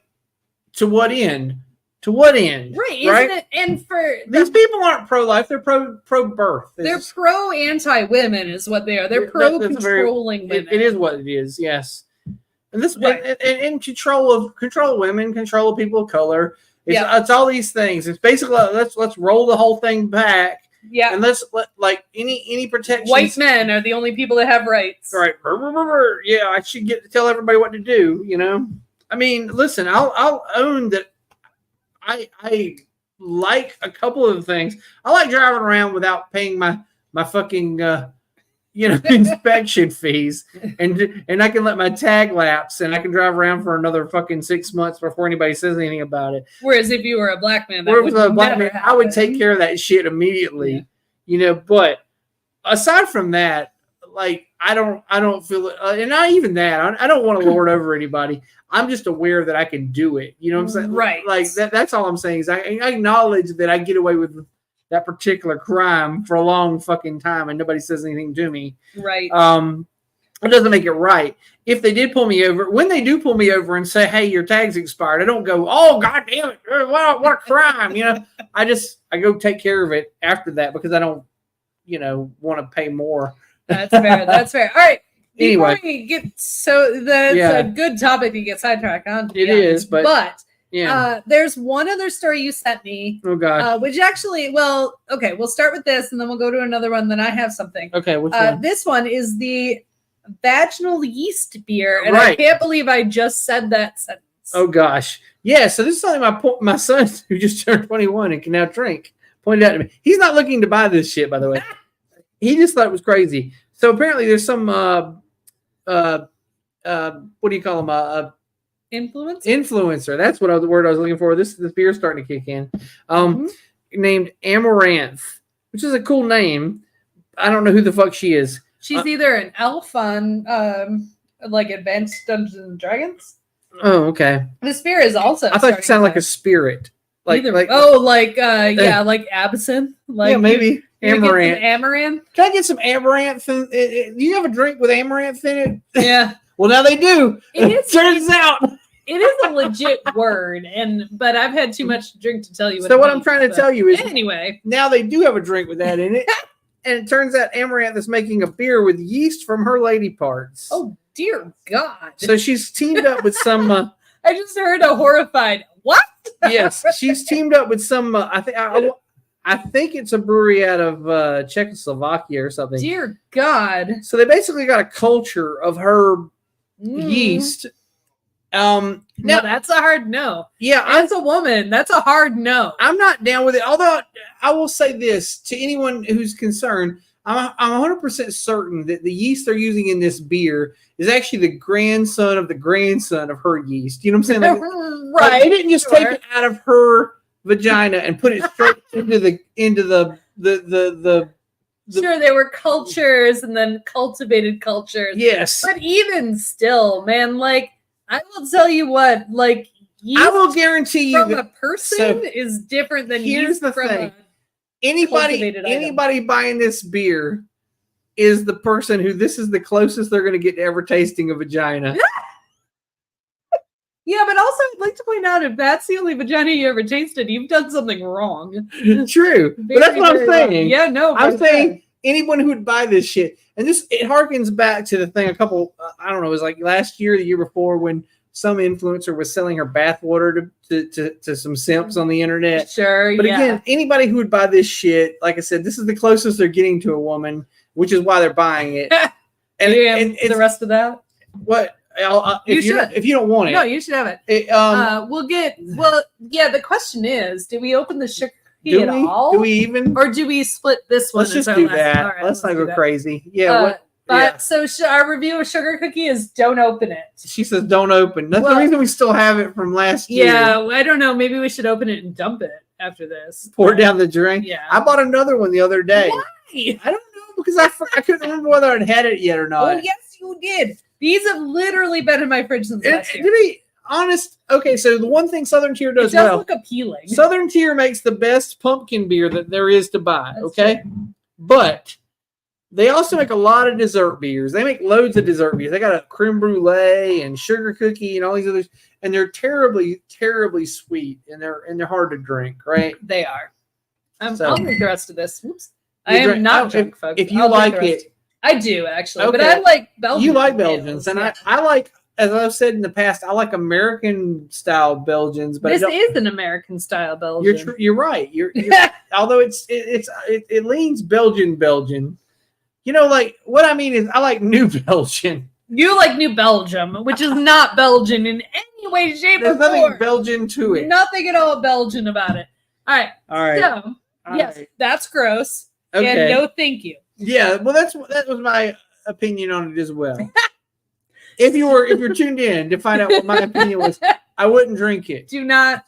to what end? To what end?
right? Isn't it? And for
These people aren't pro-life; they're pro-birth.
they're pro anti-women, is what they are. They're pro controlling women.
It is what it is. Yes. And this
Right.
and control of women, control of people of color.
Yeah.
It's all these things. It's basically let's roll the whole thing back
Yeah.
and let's let like any protections.
White men are the only people that have rights.
Right. Yeah, I should get to tell everybody what to do. I mean, listen, I'll own that. I like a couple of the things. I like driving around without paying my fucking inspection fees, and I can let my tag lapse, and I can drive around for another fucking 6 months before anybody says anything about it.
Whereas if you were a black man, that
Where
would
was a black
never
man, I would
happen.
take care of that shit immediately. But aside from that, like I don't feel it, and not even that. I don't want to lord over anybody. I'm just aware that I can do it. You know what I'm saying?
Right.
Like that's all I'm saying is I acknowledge that I get away with that particular crime for a long fucking time and nobody says anything to me.
Right.
It doesn't make it right. If they did pull me over, when they do pull me over and say, "Hey, your tag's expired," I don't go, "Oh, God damn it, what a crime!" I go take care of it after that because I don't, want to pay more.
That's fair. That's fair. All right. Before
Anyway.
we get that's a good topic to get sidetracked on. to be
It is,
honest.
but yeah.
There's one other story you sent me,
Oh God.
which actually, we'll start with this and then we'll go to another one. Then I have something.
Okay, which one?
This one is the vaginal yeast beer, and I
Right.
can't believe I just said that sentence.
Oh gosh. Yeah. So this is something my son, who just turned 21 and can now drink, pointed out to me. He's not looking to buy this shit, by the way. He just thought it was crazy. So apparently there's some what do you call them?
Influence.
Influencer. That's what the word I was looking for. This beer's starting to kick in. Named Amaranth, which is a cool name. I don't know who the fuck she is.
She's either an elf on like Advanced Dungeons and Dragons.
Oh, okay.
This beer is also.
I thought it sounded like a spirit. Like
like absinthe. Like
yeah, maybe
you get some
Amaranth.
Amaranth.
Can I get some Amaranth? Do you have a drink with Amaranth in it?
Yeah,
Well, now they do.
It is-
Turns out.
it is a legit word, but I've had too much to drink to tell you.
So what I'm trying to tell you is
anyway.
now they do have a drink with that in it. And it turns out Amaranth is making a beer with yeast from her lady parts.
Oh dear God!
So she's teamed up with some.
I just heard a horrified what?
Yes, she's teamed up with some. I think it's a brewery out of Czechoslovakia or something.
Dear God!
So they basically got a culture of her yeast.
No, that's a hard no.
Yeah,
As a woman, that's a hard no.
I'm not down with it. Although I will say this to anyone who's concerned, I'm 100% certain that the yeast they're using in this beer is actually the grandson of her yeast. You know what I'm saying? Like,
Right.
Like, they didn't just take it out of her vagina and put it straight into the
Sure, there were cultures and then cultivated cultures.
yes.
But even still, man, like, I will tell you what, like, yeast
I will guarantee you
from a
that
person
so,
is different than
here's
yeast
the
from
thing. anybody buying this beer is the person who this is the closest they're going to get to ever tasting a vagina.
Yeah, but also I'd like to point out if that's the only vagina you ever tasted, you've done something wrong.
True. But that's what I'm
Very
saying.
wrong. Yeah, no.
I'm
for
saying
sure.
anyone who would buy this shit, and it harkens back to the thing I don't know, it was like last year, the year before, when some influencer was selling her bathwater to some simps on the internet.
Sure,
But
yeah.
again, anybody who would buy this shit, like I said, this is the closest they're getting to a woman, which is why they're buying it. And,
and the rest of that?
what
You should.
if you don't want it,
No, you should have it. The question is, do we open the sugar at all?
do we even?
Or do we split this one?
Let's just
as our
do
last-
that.
all right,
let's not
do
go
that.
crazy. Yeah.
But so our review of Sugar Cookie is don't open it.
She says don't open. That's the reason we still have it from last year.
Yeah, I don't know. Maybe we should open it and dump it after this.
Pour it down the drain.
Yeah.
I bought another one the other day.
Why?
I don't know because I couldn't remember whether I'd had it yet or not.
Oh yes, you did. These have literally been in my fridge since last year.
To be honest, okay, so the one thing Southern Tier does,
it does
well,
look appealing.
Southern Tier makes the best pumpkin beer that there is to buy.
That's
okay,
true.
but they also make a lot of dessert beers. They make loads of dessert beers. They got a creme brulee and sugar cookie and all these others, and they're terribly, terribly sweet and they're hard to drink. Right?
They are.
So-
I'll drink the rest of this. Whoops.
You
I am
drink-
not
oh,
drunk, folks.
If you
I'll drink
like
the rest.
it,
I do actually, but
Okay.
I like Belgian.
you like
ales,
Belgians, and
yeah.
I like, as I've said in the past, I like American style Belgians. But I
This
don't-
is an American style Belgian.
You're right. You're although it leans Belgian. You know, like what I mean is I like New Belgian.
You like New Belgium, which is not Belgian in any way, shape,
There's
or
nothing
form.
Belgian to it.
Nothing at all Belgian about it. All right.
All right.
So,
All
yes,
right.
that's gross.
Okay.
And no thank you.
Yeah. Well, that was my opinion on it as well. if you're tuned in to find out what my opinion was, I wouldn't drink it.
Do not.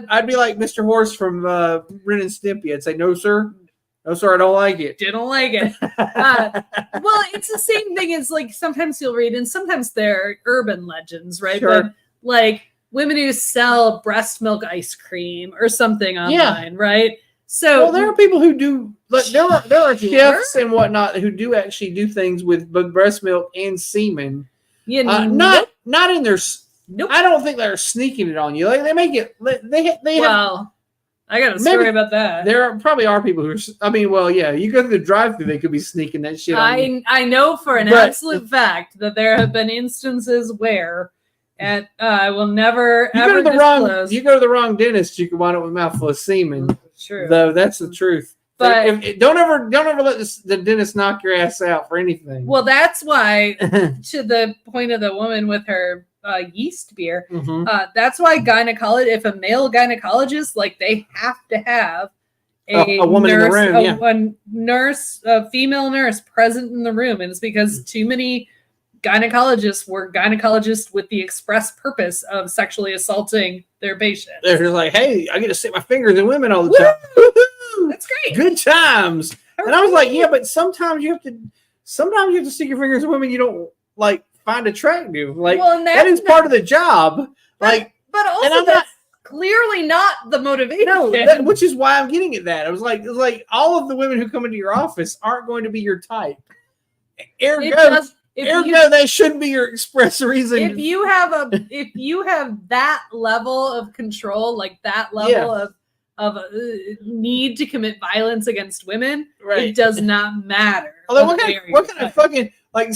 I'd be like Mr. Horse from Ren and Stimpy. I'd say, no, sir. No, sir, I don't like it.
Didn't like it. Well, it's the same thing as like sometimes you'll read, and sometimes they're urban legends, right?
Sure.
But like women who sell breast milk ice cream or something online, right? So
Well, there are people who do. Like, there are
Sure.
chefs and whatnot who do actually do things with both breast milk and semen.
you
Not in their.
Nope.
I don't think they're sneaking it on you. Like they make it. They have.
Well, I got a
Maybe-
story about that.
Probably are people who are. I mean, well, yeah. You go to the drive-through, they could be sneaking that shit on you.
I know for an
But-
absolute fact that there have been instances where, and I will never
You
ever
go to the
disclose.
You go to the wrong dentist, you can wind up with a mouthful of semen.
True.
Though that's the truth.
But-
don't ever let the dentist knock your ass out for anything.
Well, that's why, to the point of the woman with her yeast beer,
Mhm.
that's why if a male gynecologist, like they have to have
A woman in the room,
a nurse, a female nurse present in the room, and it's because too many gynecologists were gynecologists with the express purpose of sexually assaulting their patients.
They're just like, hey, I get to stick my fingers in women all the time. Woo-hoo!
That's great.
Good times. And I was like, yeah, but sometimes you have to stick your fingers in women you don't like find attractive. Like
Well, and
that is part of the job. Like
but
and
also
I'm not-
that's clearly not the motivation.
no, which is why I'm getting at that. It was like all of the women who come into your office aren't going to be your type.
It does.
Ergo, that shouldn't be your express reason.
If you have that level of control, like that level of need to commit violence against women,
right.
it does not matter.
Although what kind of fucking like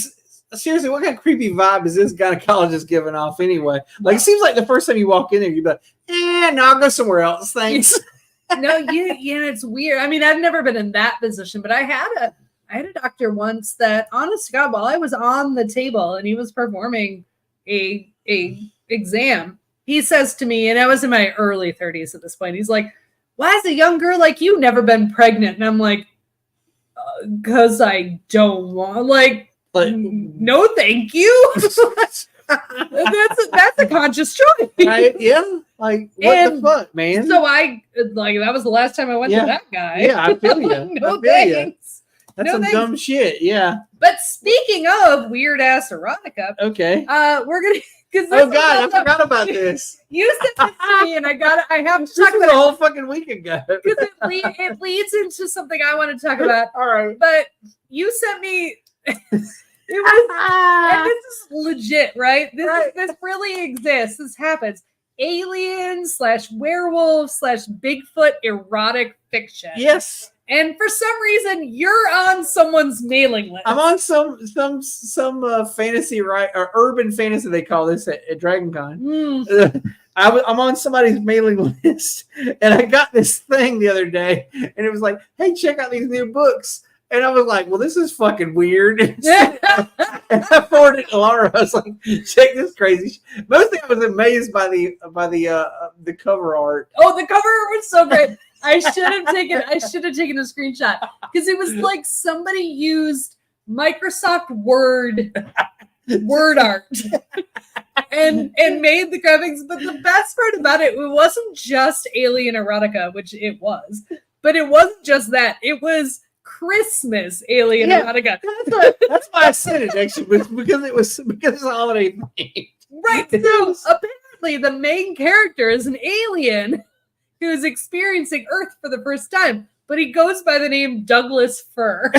seriously, what kind of creepy vibe is this gynecologist giving off anyway? Like it seems like the first time you walk in there, you'd be like, no, I'll go somewhere else. Thanks.
No, yeah, it's weird. I mean, I've never been in that position, but I had a doctor once that, honest to God, while I was on the table and he was performing a exam, he says to me, and I was in my early 30s at this point, he's like, why has a young girl like you never been pregnant? And I'm like, because I don't want, like, no, thank you. that's a conscious choice.
Right? Yeah. Like what the fuck, man?
So that was the last time I went to that guy.
Yeah, I feel you.
No
I feel you.
thanks.
That's
no
some
thanks.
dumb shit. Yeah.
But speaking of weird ass erotica,
Okay.
we're gonna because
Oh God, I forgot about this.
You sent this to me, and I have to
This
talk
was
about
a whole fucking week ago.
because it leads into something I want to talk about.
All right.
But you sent me. It was, and this is legit, right? This really exists. This happens. Aliens / werewolves / Bigfoot erotic fiction.
Yes.
And for some reason, you're on someone's mailing list.
I'm on some fantasy or urban fantasy they call this at DragonCon. I'm on somebody's mailing list, and I got this thing the other day, and it was like, "Hey, check out these new books." And I was like, well, this is fucking weird. And I forwarded it to Laura. I was like, check this crazy. Mostly I was amazed by the cover art.
Oh, the cover was so great. I should have taken a screenshot because it was like somebody used Microsoft Word art and made the graphics. But the best part about it wasn't just alien erotica, which it was, but it wasn't just that. It was Christmas alien erotica.
That's why I said it actually, because it's holiday themed.
Right. So apparently the main character is an alien who's experiencing Earth for the first time, but he goes by the name Douglas Fir.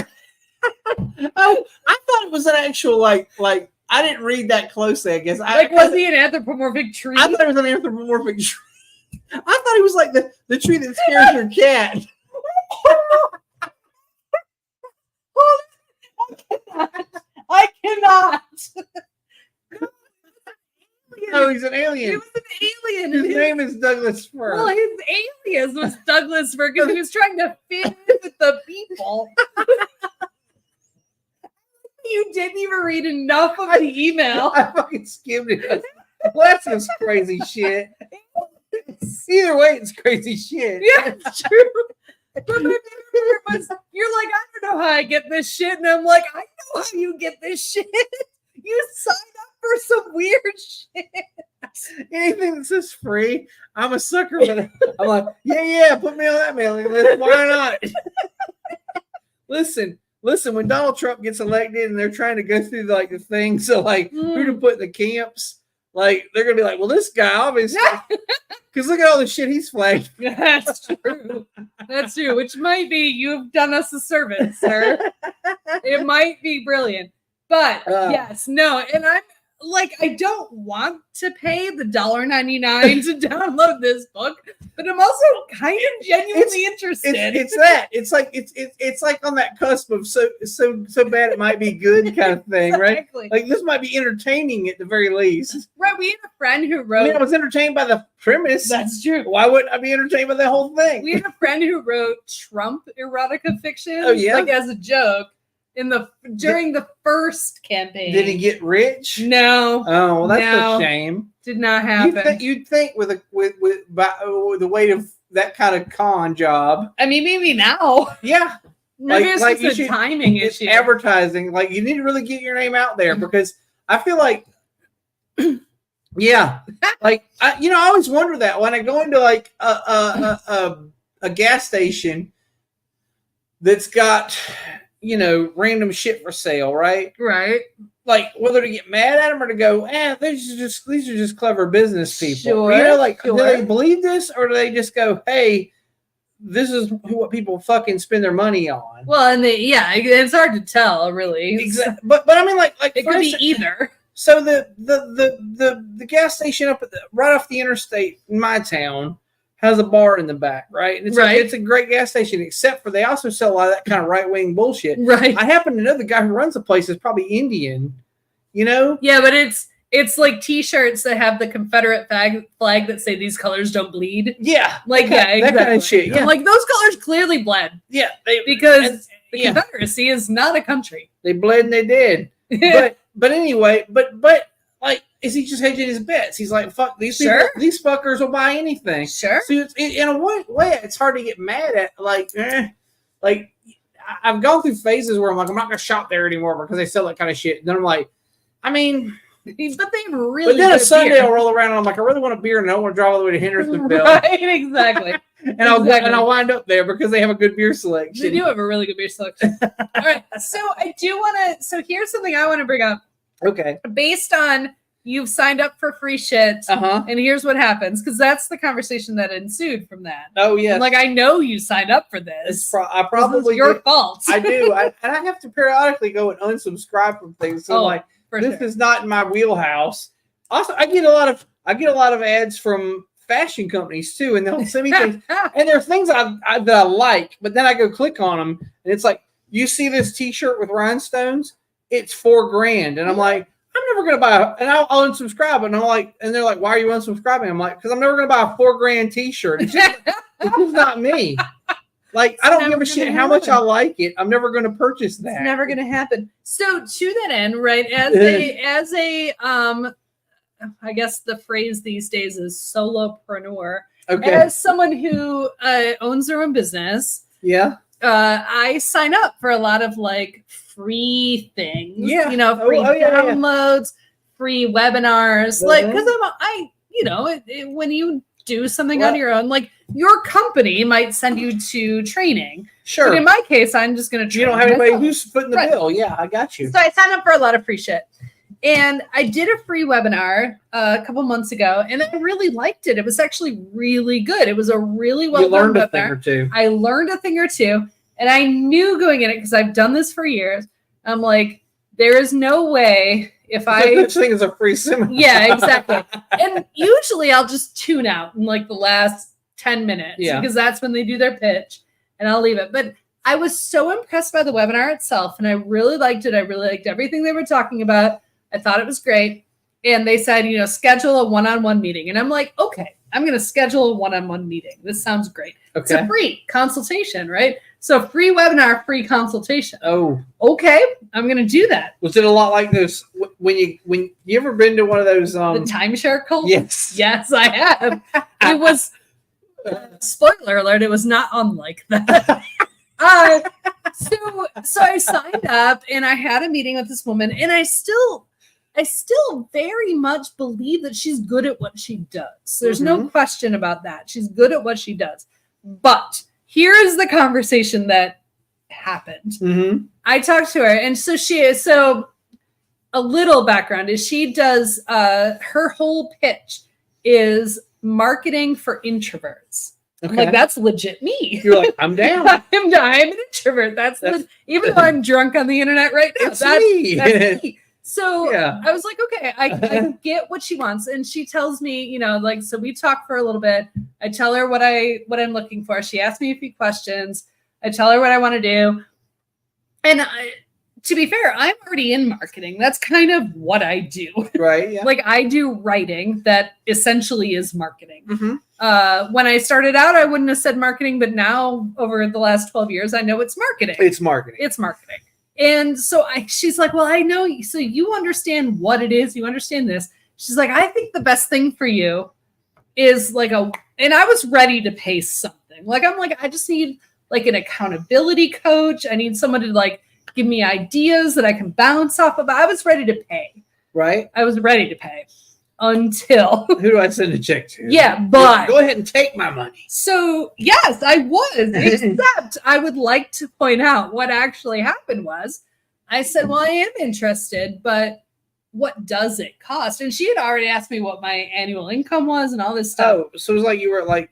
Oh, I thought it was an actual like I didn't read that closely, I guess.
Was he an anthropomorphic tree?
I thought it was an anthropomorphic tree. I thought he was like the tree that scares your cat.
I cannot.
Oh, he's an alien.
He was an alien.
His name is Douglas Fir.
Well, his alias was Douglas Fir because he was trying to fit in with the people. You didn't even read enough of the email.
I fucking skimmed it. Well, that's some crazy shit. Either way, it's crazy shit.
Yeah, it's true. But my favorite part was, you're like, I don't know how I get this shit. And I'm like, I know how you get this shit. You signed up for some weird shit.
Anything that says free, I'm a sucker. But I'm like, yeah, put me on that mailing list. Why not? Listen, when Donald Trump gets elected and they're trying to go through the things, so who to put in the camps, they're gonna be like, well, this guy obviously, because look at all the shit he's flagged.
That's true. That's true. Which might be, you've done us a service, sir. It might be brilliant. But yes, no, and I'm like, I don't want to pay the $1.99 to download this book, but I'm also kind of genuinely interested.
It's that. It's like on that cusp of so bad it might be good kind of thing,
Exactly.
right? Like this might be entertaining at the very least.
Right. We had a friend who wrote.
I was entertained by the premise.
That's true.
Why wouldn't I be entertained by the whole thing?
We had a friend who wrote Trump erotica fiction.
Oh yeah,
as a joke. During the first campaign.
Did he get rich?
No.
Oh, well, that's a shame.
Did not happen.
You'd think with the weight of that kind of con job.
I mean, maybe now.
Yeah.
Maybe it's just a timing issue.
Advertising, you need to really get your name out there because I feel like, yeah, I always wonder that when I go into a gas station that's got random shit for sale, right?
Right.
Whether to get mad at them or to go, these are just clever business people.
Sure.
Do they believe this or do they just go, hey, this is what people fucking spend their monny on?
Well, and it's hard to tell, really.
Exactly. But I mean,
it could be either.
So the gas station up right off the interstate in my town has a bar in the back, right? And it's a great gas station, except for they also sell a lot of that kind of right-wing bullshit.
Right.
I happen to know the guy who runs the place is probably Indian,
Yeah, but it's like T-shirts that have the Confederate flag that say these colors don't bleed.
Yeah.
Exactly.
That kind of shit. Yeah.
Those colors clearly bled.
Yeah.
Because the Confederacy is not a country.
They bled and they did. but anyway, but is he just hedging his bets? He's like, fuck these people, these fuckers will buy anything.
Sure.
So in a way, it's hard to get mad at. I've gone through phases where I'm like, I'm not gonna shop there anymore because they sell that kind of shit. And then I'm like, I mean,
but they really.
But then a Sunday will roll around and I'm like, I really want a beer and I don't want to drive all the way to Hendersonville.
Right, exactly.
and I'll wind up there because they have a good beer selection.
They do have a really good beer selection. All right, so I do want to. So here's something I want to bring up.
Okay.
Based on you've signed up for free shit, and here's what happens, because that's the conversation that ensued from that.
Oh yeah.
I know you signed up for this.
I probably
this is your fault.
I do. And I have to periodically go and unsubscribe from things. So this is not in my wheelhouse. Also, I get a lot of ads from fashion companies too, and they'll send me things, and there are things that I like, but then I go click on them, and it's like, you see this T-shirt with rhinestones? It's $4,000, and I'm like, I'm never gonna buy, and I'll unsubscribe, and I'm like, and they're like, why are you unsubscribing? I'm like, because I'm never gonna buy a $4,000 T-shirt. It's just not me. I don't give a shit how much I like it. I'm never going to purchase that.
It's never going to happen. So to that end, right, as a I guess the phrase these days is solopreneur.
Okay.
As someone who owns their own business,
yeah,
I sign up for a lot of free things,
Yeah.
free
yeah.
downloads, free webinars, like, because
Mhm.
when you do something
Well-
on your own, like your company might send you to training.
Sure.
But in my case, I'm just going to
You don't have anybody who's footing the bill. Yeah, I got you.
So I signed up for a lot of free shit. And I did a free webinar a couple months ago, and I really liked it. It was actually really good. It was a really well
You learned
done
a thing or two.
I learned a thing or two, and I knew going in it because I've done this for years. I'm like, there is no way if
Such thing as a free seminar.
Yeah, exactly. And usually I'll just tune out in like the last 10 minutes because that's when they do their pitch, and I'll leave it. But I was so impressed by the webinar itself, and I really liked it. I really liked everything they were talking about. I thought it was great. And they said, schedule a one-on-one meeting. And I'm like, okay, I'm going to schedule a one-on-one meeting. This sounds great.
Okay.
It's a free consultation, right? So free webinar, free consultation.
Oh,
okay. I'm going to do that.
Was it a lot like those when you ever been to one of those?
The timeshare cult?
Yes.
Yes, I have. It was, spoiler alert, it was not unlike that. So I signed up and I had a meeting with this woman, and I still very much believe that she's good at what she does. There's no question about that. She's good at what she does. But here is the conversation that happened.
Mm-hmm.
I talked to her, and so a little background is she does her whole pitch is marketing for introverts.
Okay.
I'm like, that's legit me.
You're like, I'm down.
I'm an introvert. That's even though I'm drunk on the internet right now.
It's me.
That's me. So
Yeah.
I was like, okay, I get what she wants. And she tells me, so we talk for a little bit. I tell her what I'm looking for. She asked me a few questions. I tell her what I want to do. And to be fair, I'm already in marketing. That's kind of what I do.
Right. Yeah.
Like I do writing that essentially is marketing.
Mm-hmm.
When I started out, I wouldn't have said marketing, but now over the last 12 years, I know it's marketing.
It's marketing.
It's marketing. And so she's like, well, I know. So you understand what it is. You understand this. She's like, I think the best thing for you is and I was ready to pay something. Like, I'm like, I just need like an accountability coach. I need someone to give me ideas that I can bounce off of. I was ready to pay.
Right.
I was ready to pay until.
Who do I send a check to?
Yeah, but.
Go ahead and take my money.
So, yes, I was. Except I would like to point out what actually happened was I said, well, I am interested, but what does it cost? And she had already asked me what my annual income was and all this stuff.
Oh, so it was like you were like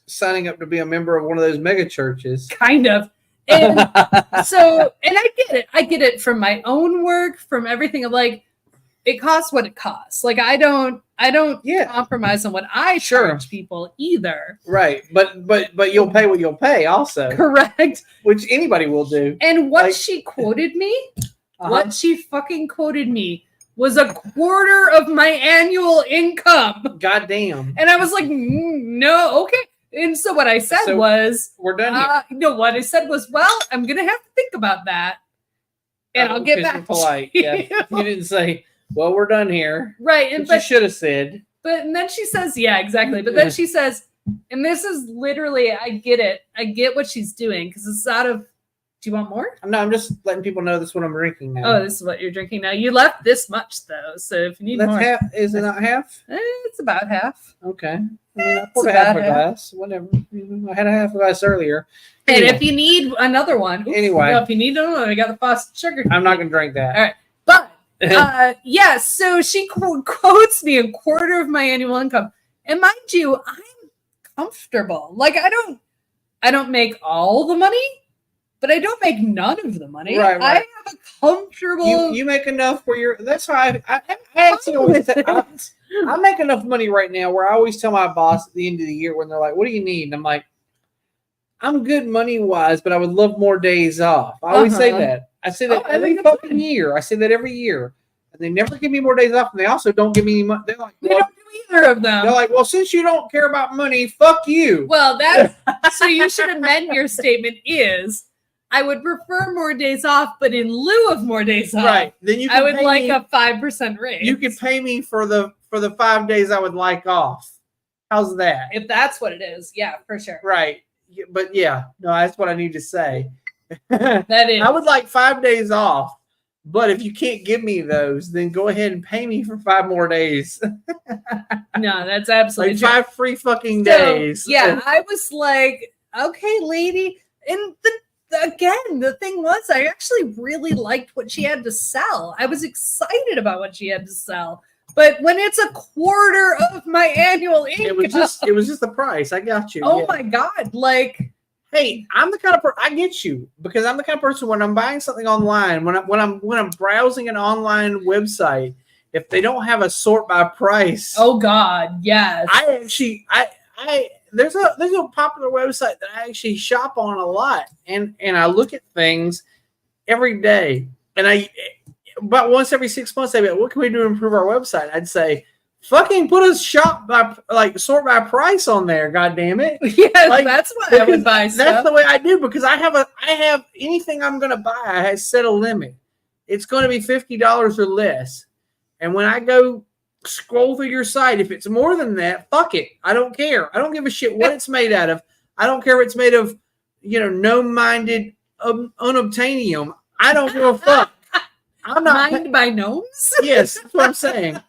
signing up to be a member of one of those mega churches.
Kind of. And so, and I get it. I get it from my own work, from everything. I'm like, it costs what it costs. Like I don't compromise on what I charge people either.
Right. But you'll pay what you'll pay also.
Correct.
Which anybody will do.
And what she quoted me, what she fucking quoted me was a quarter of my annual income.
Goddamn.
And I was like, no, okay. And so what I said was,
we're done here.
No, what I said was, well, I'm going to have to think about that. And I'll get back
polite.
to you.
Yeah. You didn't say, well, we're done here.
Right.
But you should have said.
And then she says, yeah, exactly. But then she says, and this is literally, I get it. I get what she's doing because it's out of, do you want more?
No, I'm just letting people know this is what I'm drinking now.
Oh, this is what you're drinking now. You left this much though. So if you need more.
Half. Is it not half?
It's about half.
Okay. I mean, I poured a half a glass. Whatever. I had a half a glass earlier.
And if you need another one.
Anyway.
If you need another one, I got the frosted sugar.
I'm not going to drink that.
All right. But yes, so she quotes me a quarter of my annual income. And mind you, I'm comfortable. Like I don't make all the money, but I don't make none of the money.
Right.
I have a comfortable.
You make enough where you're. That's why I actually always I make enough money right now where I always tell my boss at the end of the year when they're like, "What do you need?" And I'm like, "I'm good money wise, but I would love more days off." I always say that. I say that every fucking year. I say that every year, and they never give me more days off, and they also don't give me any money. They're like,
they don't do either of them.
They're like, well, since you don't care about money, fuck you.
Well, that's so you should amend your statement is. I would prefer more days off, but in lieu of more days off,
right? Then you. Can
I would
pay
like
me,
a 5% raise.
You could pay me for the 5 days I would like off. How's that?
If that's what it is, yeah, for sure.
Right. But yeah, no, that's what I need to say.
That is.
I would like 5 days off, but if you can't give me those, then go ahead and pay me for 5 more days.
No, that's absolutely
Like
true.
5 free fucking
So,
days.
yeah, I was like, okay, lady. And again, the thing was, I actually really liked what she had to sell. I was excited about what she had to sell. But when it's a quarter of my annual income,
It was just the price. I got you.
oh
yeah.
my God, like,
Hey, I'm the kind of I get you, because I'm the kind of person when I'm buying something online, when I'm browsing an online website, if they don't have a sort by price,
oh God, yes.
I actually there's a popular website that I actually shop on a lot, and I look at things every day, and about once every 6 months I'd be like, what can we do to improve our website? I'd say, fucking put a shop by, like, sort by price on there, god damn it.
Yes,
Like,
that's what I would buy
That's
stuff.
the way I do, because I have anything I'm gonna buy, I have set a limit. It's going to be $50 or less, and when I go scroll through your site, if it's more than that, fuck it. I don't care. I don't give a shit what it's made out of. I don't care if it's made of, gnome-minded unobtainium. I don't give a fuck. I'm not.
Mined by gnomes?
Yes, that's what I'm saying.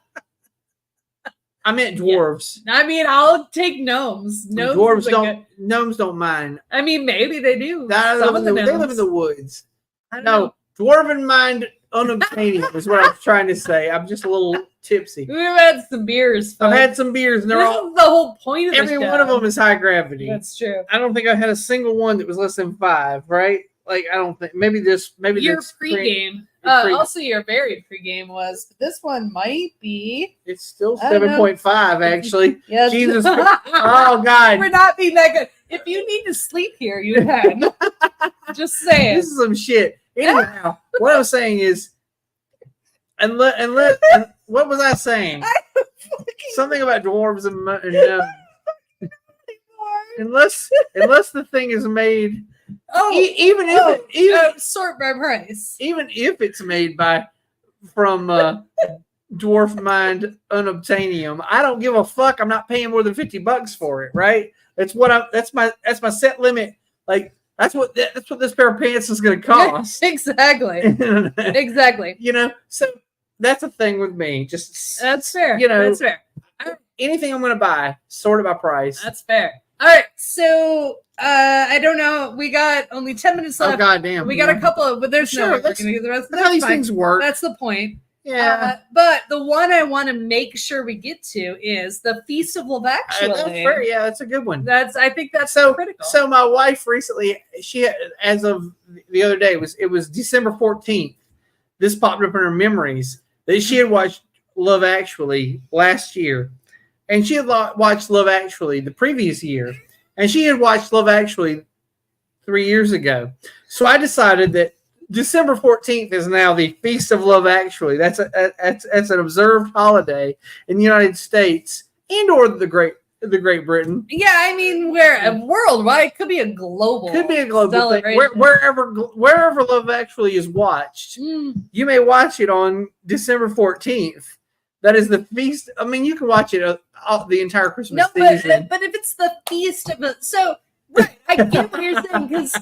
I meant dwarves.
I mean, I'll take gnomes. Gnomes
Dwarves
is a
don't.
good-
Gnomes don't mind.
I mean, maybe they do.
They
Some of the
live in
gnomes.
the woods.
I don't
No,
know.
dwarven mind unobtainium is what I was trying to say. I'm just a little tipsy.
We've had some beers.
I've
folks.
had some beers, and they're
This
all.
is the whole point of
Every
the show.
one of them is high gravity.
That's true.
I don't think I had a single one that was less than 5. Right? Like, I don't think. Maybe
Your
this
pregame.
your pre-
Also, your varied pregame was. But this one might be.
It's still
I don't know.
7.5 actually.
Yeah.
Jesus Christ. Oh God.
We're not being that good. If you need to sleep here, you can. Just saying.
This is some shit. Anyhow, what I was saying is, and what was I saying? Something about dwarves and unless the thing is made, even if
sort by price.
even if it's made from dwarf mind unobtainium, I don't give a fuck. I'm not paying more than $50 for it, right? That's my set limit. Like, that's what this pair of pants is going to cost.
Exactly. Exactly.
So that's a thing with me. Just
That's fair.
That's
fair.
anything I'm going to buy, sorted by price.
That's fair. All right. So I don't know. We got only 10 minutes
Oh
left.
goddamn!
We got a couple of, but there's
Sure,
no way we're
that's-
going to get the rest.
That's how these
fine.
things work.
That's the point.
Yeah,
But the one I want to make sure we get to is the Feast of Love Actually.
that's fair. Yeah, that's a good one.
I think that's
So
critical.
So my wife recently, as of the other day, it was December 14th. This popped up in her memories that she had watched Love Actually last year, and she had watched Love Actually the previous year, and she had watched Love Actually 3 years ago. So I decided that December 14th is now the Feast of Love Actually. That's an observed holiday in the United States and/or the Great Britain.
yeah, I mean, worldwide, it could be a global.
Could be a global thing.
celebration.
Wherever Love Actually is watched, you may watch it on December 14th. That is the feast. I mean, you can watch it the entire Christmas
No,
season.
but if it's the Feast of it, so right, I get what you're saying because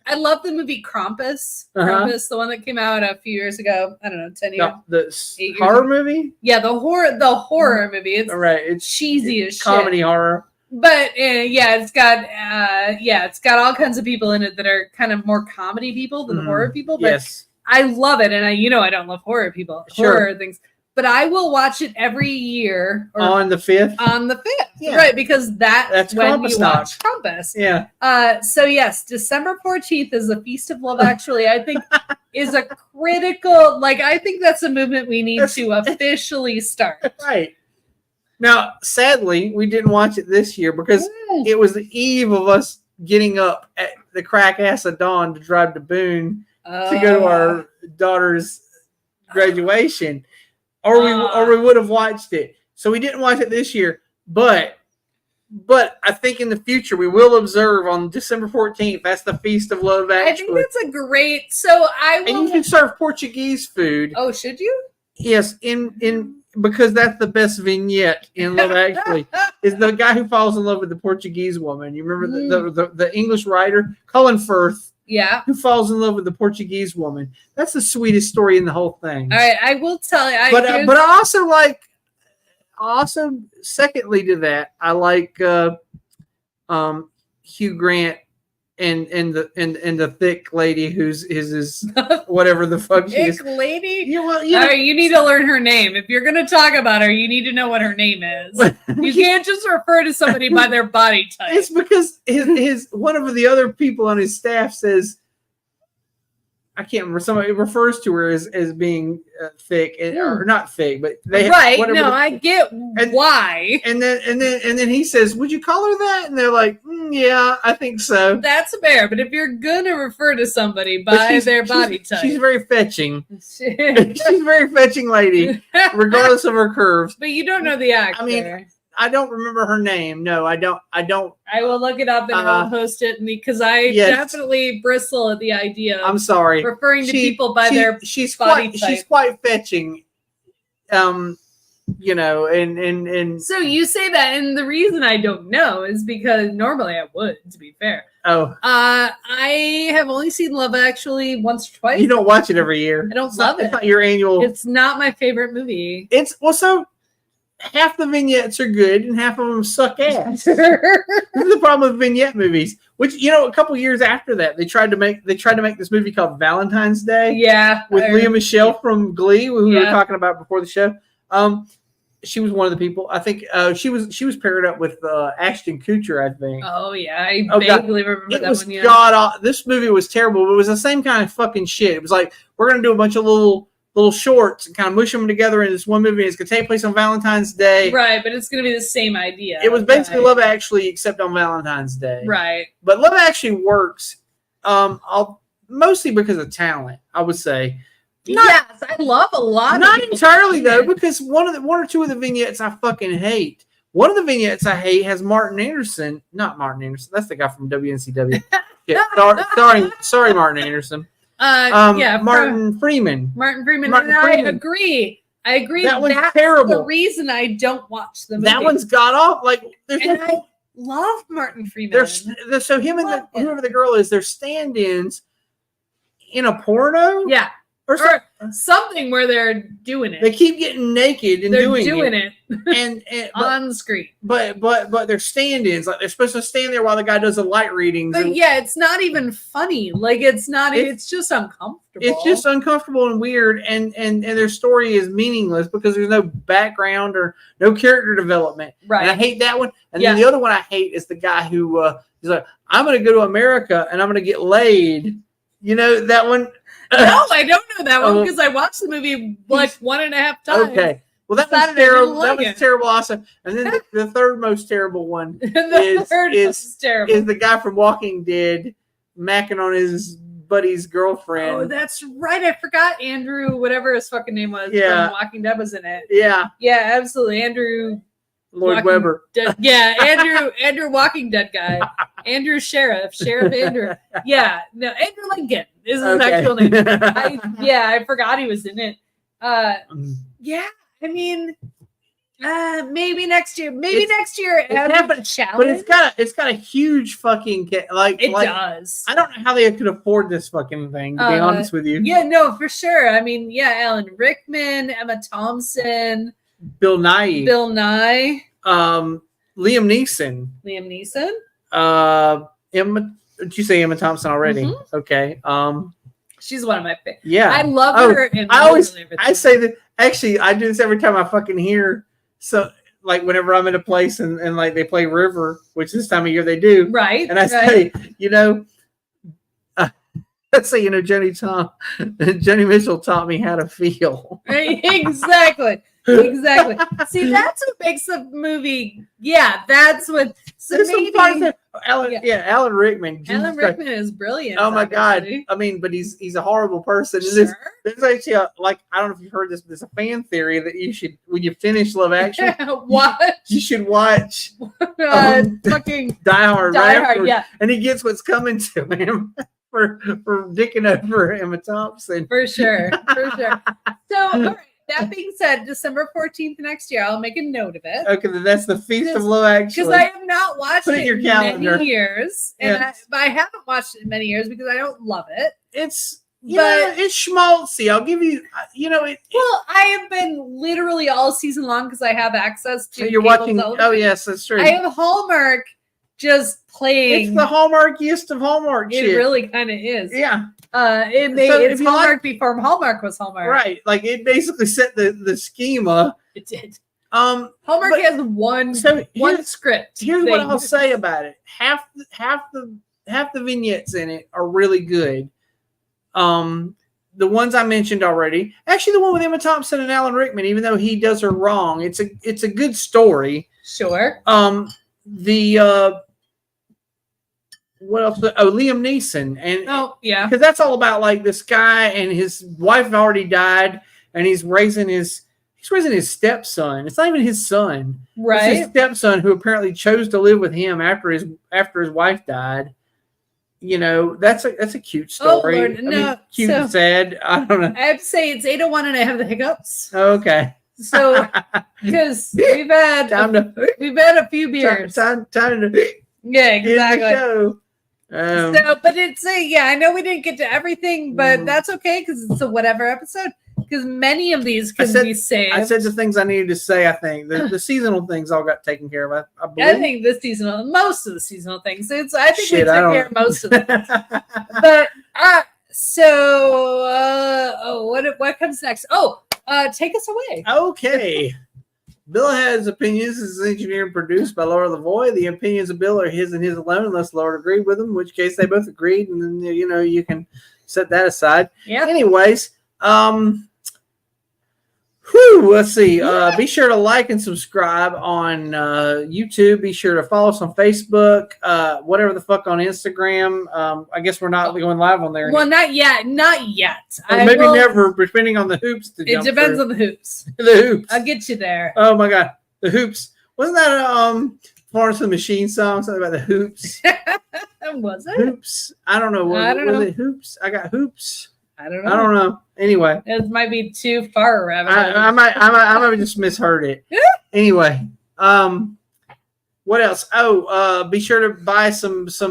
I love the movie Krampus. Krampus, the one that came out a few years ago. I don't know, 10 years.
No, the
8 years
horror
ago.
movie.
Yeah, the horror movie. It's
All right, it's
cheesy as
comedy
shit.
horror.
But it's got all kinds of people in it that are kind of more comedy people than horror people. But
Yes,
I love it, and I don't love horror
Sure.
horror things, but I will watch it every year
on the 5th.
on the 5th,
Yeah.
right? Because that's when
Krampus
you
night.
watch Krampus.
Yeah,
So yes, December 14th is the Feast of Love. Actually, I think is a critical. Like, I think that's a movement we need to officially start.
right. Now, sadly, we didn't watch it this year because it was the eve of us getting up at the crack ass of dawn to drive to Boone to go to our daughter's graduation, or we would have watched it. So we didn't watch it this year, but I think in the future we will observe on December 14th. That's the Feast of Love
I think
Actually,
that's a great. So I will.
and you can serve Portuguese food.
Oh, should you?
Yes, in because that's the best vignette in Love Actually. Is the guy who falls in love with the Portuguese woman. You remember the English writer Colin Firth
Yeah.
who falls in love with the Portuguese woman. That's the sweetest story in the whole thing.
All right, I will tell you.
But I also like. Also, secondly to that, I like Hugh Grant and the thick lady who's his whatever the fuck she is.
lady.
Yeah, well,
All right, you need to learn her name. If you're going to talk about her, you need to know what her name is. You can't just refer to somebody by their body type.
It's because his one of the other people on his staff says, I can't remember. Somebody refers to her as being thick, or not thick, but they
right. No, I get why.
And then he says, "Would you call her that?" And they're like, "Yeah, I think so."
That's fair. But if you're gonna refer to somebody by their body type,
she's very fetching. She's a very fetching lady, regardless of her curves.
But you don't know the actor.
I mean, I don't remember her name. No, I don't.
I will look it up and I'll post it because I definitely bristle at the idea.
I'm sorry,
referring to people by their body type.
She's quite fetching. You know, and
so you say that, and the reason I don't know is because normally I would, to be fair.
Oh,
I have only seen Love Actually once or twice.
You don't watch it every year.
I don't love it.
It's not your annual.
It's not my favorite movie.
It's so. Half the vignettes are good and half of them suck ass. This is the problem with vignette movies. Which, you know, a couple years after that, they tried to make this movie called Valentine's Day.
Yeah,
with Leah Michele from Glee, who we were talking about before the show. She was one of the people. I think she was paired up with Ashton Kutcher, I think.
Oh yeah, I vaguely remember that one.
Yeah, this movie was terrible, but it was the same kind of fucking shit. It was like, we're gonna do a bunch of little shorts and kind of mush them together in this one movie. It's going to take place on Valentine's Day.
Right, but it's going to be the same idea.
It was basically Love Actually, except on Valentine's Day.
Right.
But Love Actually works mostly because of talent, I would say.
Yes, I love a lot.
Not entirely, though, because one or two of the vignettes I fucking hate. One of the vignettes I hate has Martin Anderson. Not Martin Anderson. That's the guy from WNCW. Sorry, Martin Anderson. Martin Freeman.
I agree.
That one's terrible.
The reason I don't watch the movie.
That one's got off. Like,
I love Martin Freeman.
So him and whoever the girl is, they're stand-ins in a porno.
Yeah. Or something where they're doing it.
They keep getting naked and doing it. and
on screen.
But they're stand-ins. Like, they're supposed to stand there while the guy does the light readings.
But yeah, it's not even funny. Like, it's just uncomfortable.
It's just uncomfortable and weird, and their story is meaningless because there's no background or no character development.
Right.
And I hate that one. And then the other one I hate is the guy who is like, I'm going to go to America and I'm going to get laid. You know that one?
No, I don't know that one because I watched the movie like 1.5 times.
Okay. Well, that was terrible. That was terrible also. And then the third most terrible one is the guy from Walking Dead macking on his buddy's girlfriend.
Oh, that's right. I forgot Andrew, whatever his fucking name was from Walking Dead was in it.
Yeah.
Yeah, absolutely. Andrew
Lloyd Webber.
Andrew Walking Dead guy. Andrew Sheriff Andrew. Yeah, no, Andrew Lincoln is his actual name. I forgot he was in it. Yeah, I mean, maybe next year. Next year have a challenge.
But it's got a huge fucking
it does.
I don't know how they could afford this fucking thing, to be honest with you.
Yeah, no, for sure. I mean, Alan Rickman, Emma Thompson,
Bill Nye,
Liam
Neeson. Did you say Emma Thompson already? Mm-hmm. Okay.
She's one of my favorites.
Yeah,
I love her.
I say that actually. I do this every time I fucking hear. So, like, whenever I'm in a place and like they play River, which this time of year they do,
right?
And I say, let's say, Joni Mitchell taught me how to feel.
Exactly. See, that's what makes the movie. Yeah, that's what. So maybe
Alan Rickman.
Alan Rickman is brilliant.
Oh my God! I mean, but he's a horrible person. Sure. There's actually I don't know if you've heard this, but there's a fan theory that you should, when you finish Love Actually, you should watch
fucking Die Hard. Yeah,
and he gets what's coming to him. For dicking over Emma Thompson.
For sure. So, all right. that being said, December 14th next year, I'll make a note of it.
Okay, then that's the Feast of Love Actually.
Because I have not watched
Put it
it
in your
in
calendar.
many years. And
Yes.
I haven't watched it in many years because I don't love it.
It's
But-
it's schmaltzy. I'll give you.
Well, I have been literally all season long because I have access to
You're
cable
watching.
television.
Oh yes, that's true.
I have Hallmark just playing.
It's the Hallmarkiest of Hallmark
It
shit.
really kind of is.
Yeah,
It's
if you
Hallmark before Hallmark was Hallmark.
right. Like it basically set the schema.
It did.
Hallmark
Hallmark has one script.
Here's what
thing.
I'll say about it. Half the vignettes in it are really good. The ones I mentioned already. Actually, the one with Emma Thompson and Alan Rickman, even though he does her wrong, it's a good story.
Sure.
What else? Oh, Liam Neeson, and
Oh, yeah.
because that's all about like this guy and his wife already died, and he's raising his stepson. It's not even his son. It's
Right.
his stepson who apparently chose to live with him after his wife died. That's a cute
Oh,
story.
Lord, no,
Cute and sad. I don't know.
I have to say it's 8:01 and I have the hiccups.
Okay.
So because we've had
Time to
a few beers.
time to
Yeah,
end the
exactly.
show.
But it's I know we didn't get to everything, but that's okay because it's a whatever episode. Because many of these can be saved.
I said the things I needed to say. I think the seasonal things all got taken care of. I believe.
I think most of the seasonal things. I think we
Shit,
took
I don't
care of
know.
most of them. But what comes next? Take us away.
Okay. Bill has opinions. This is engineered and produced by Laura Lavoie. The opinions of Bill are his and his alone, unless Laura agreed with him, in which case they both agreed, and then you can set that aside.
Yeah.
Anyways, let's see. Be sure to like and subscribe on YouTube. Be sure to follow us on Facebook. Whatever the fuck on Instagram. I guess we're not going live on there.
Well, not yet.
Or maybe never, depending on the hoops.
It depends on the hoops.
the hoops.
I'll get you there.
Oh my god, the hoops! Wasn't that a Florence and the Machine song? Something about the hoops.
Was it?
Hoops. I don't know.
I don't know.
Was it hoops? I got hoops.
I don't know.
I don't know. Anyway,
It might be too far, Rabbit.
I might have just misheard it. Anyway, what else? Be sure to buy some Stay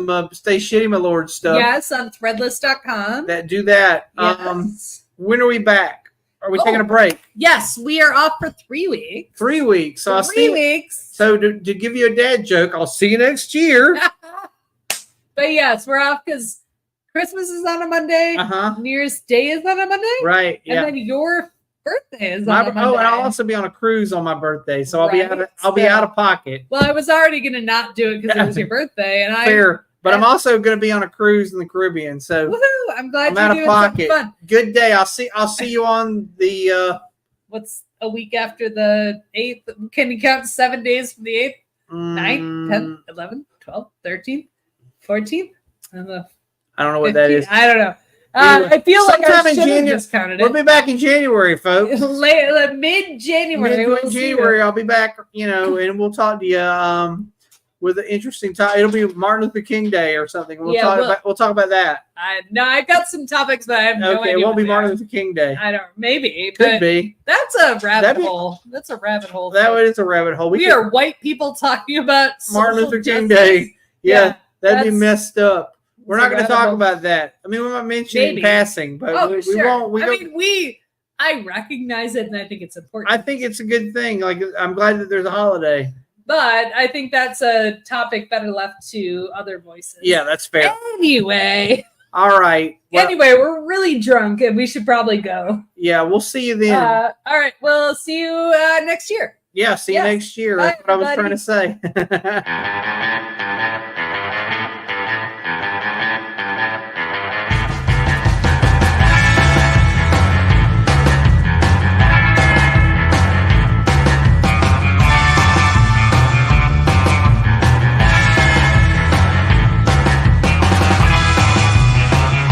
Shitty My Lord stuff.
Yes, on threadless.com.
Do that.
Yes.
When are we back? Are we taking a break?
Yes, we are off for 3 weeks.
3 weeks. So
3 weeks.
So to give you a dad joke, I'll see you next year.
But yes, we're off because Christmas is on a Monday. New Year's Day is on a Monday.
Right.
And
Yeah.
then your birthday is on a Monday.
And I'll also be on a cruise on my birthday, so I'll be
Right.
out of pocket.
Well, I was already gonna not do it because it was your birthday, and
Fair. But I'm also going to be on a cruise in the Caribbean, so
woohoo! I'm glad
I'm
you're
out of
doing something
pocket.
fun.
Good day. I'll see you on the
What's a week after the 8th? Can you count 7 days from the 8th? 9th, 10th, 11th, 12th, 13th, 14th? I don't know.
I don't know what that is.
I don't know.
Anyway,
I feel like I
sometime in
should have
January-
just counted
We'll
it.
be back in January, folks.
Mid-January. we'll see
Mid-January, I'll be back, and we'll talk to you with an interesting time. It'll be Martin Luther King Day or something. We'll talk about that.
I've got some topics, but I have no
Okay,
idea.
it won't
what
be
they
Martin
are.
Luther King Day.
I don't. Maybe.
Could
but
be.
That's a rabbit
That'd be-
hole. That's a rabbit hole.
That is a rabbit hole.
We are white people talking about
Martin
social
Luther King
justice.
Day. Yeah, that'd be
that's-
messed up. We're not
it's a
going to
rabbit
talk
hole.
about that. I mean, we might mention it in
Maybe.
passing, but
Oh,
we
sure.
won't.
I recognize it, and I think it's important.
I think it's a good thing. Like, I'm glad that there's a holiday.
But I think that's a topic better left to other voices.
Yeah, that's fair.
Anyway,
All right. Well,
we're really drunk, and we should probably go.
yeah, we'll see you then.
All right. We'll see you next year.
Yeah, see you
yes.
next year.
Bye,
That's what I was
everybody.
trying to say.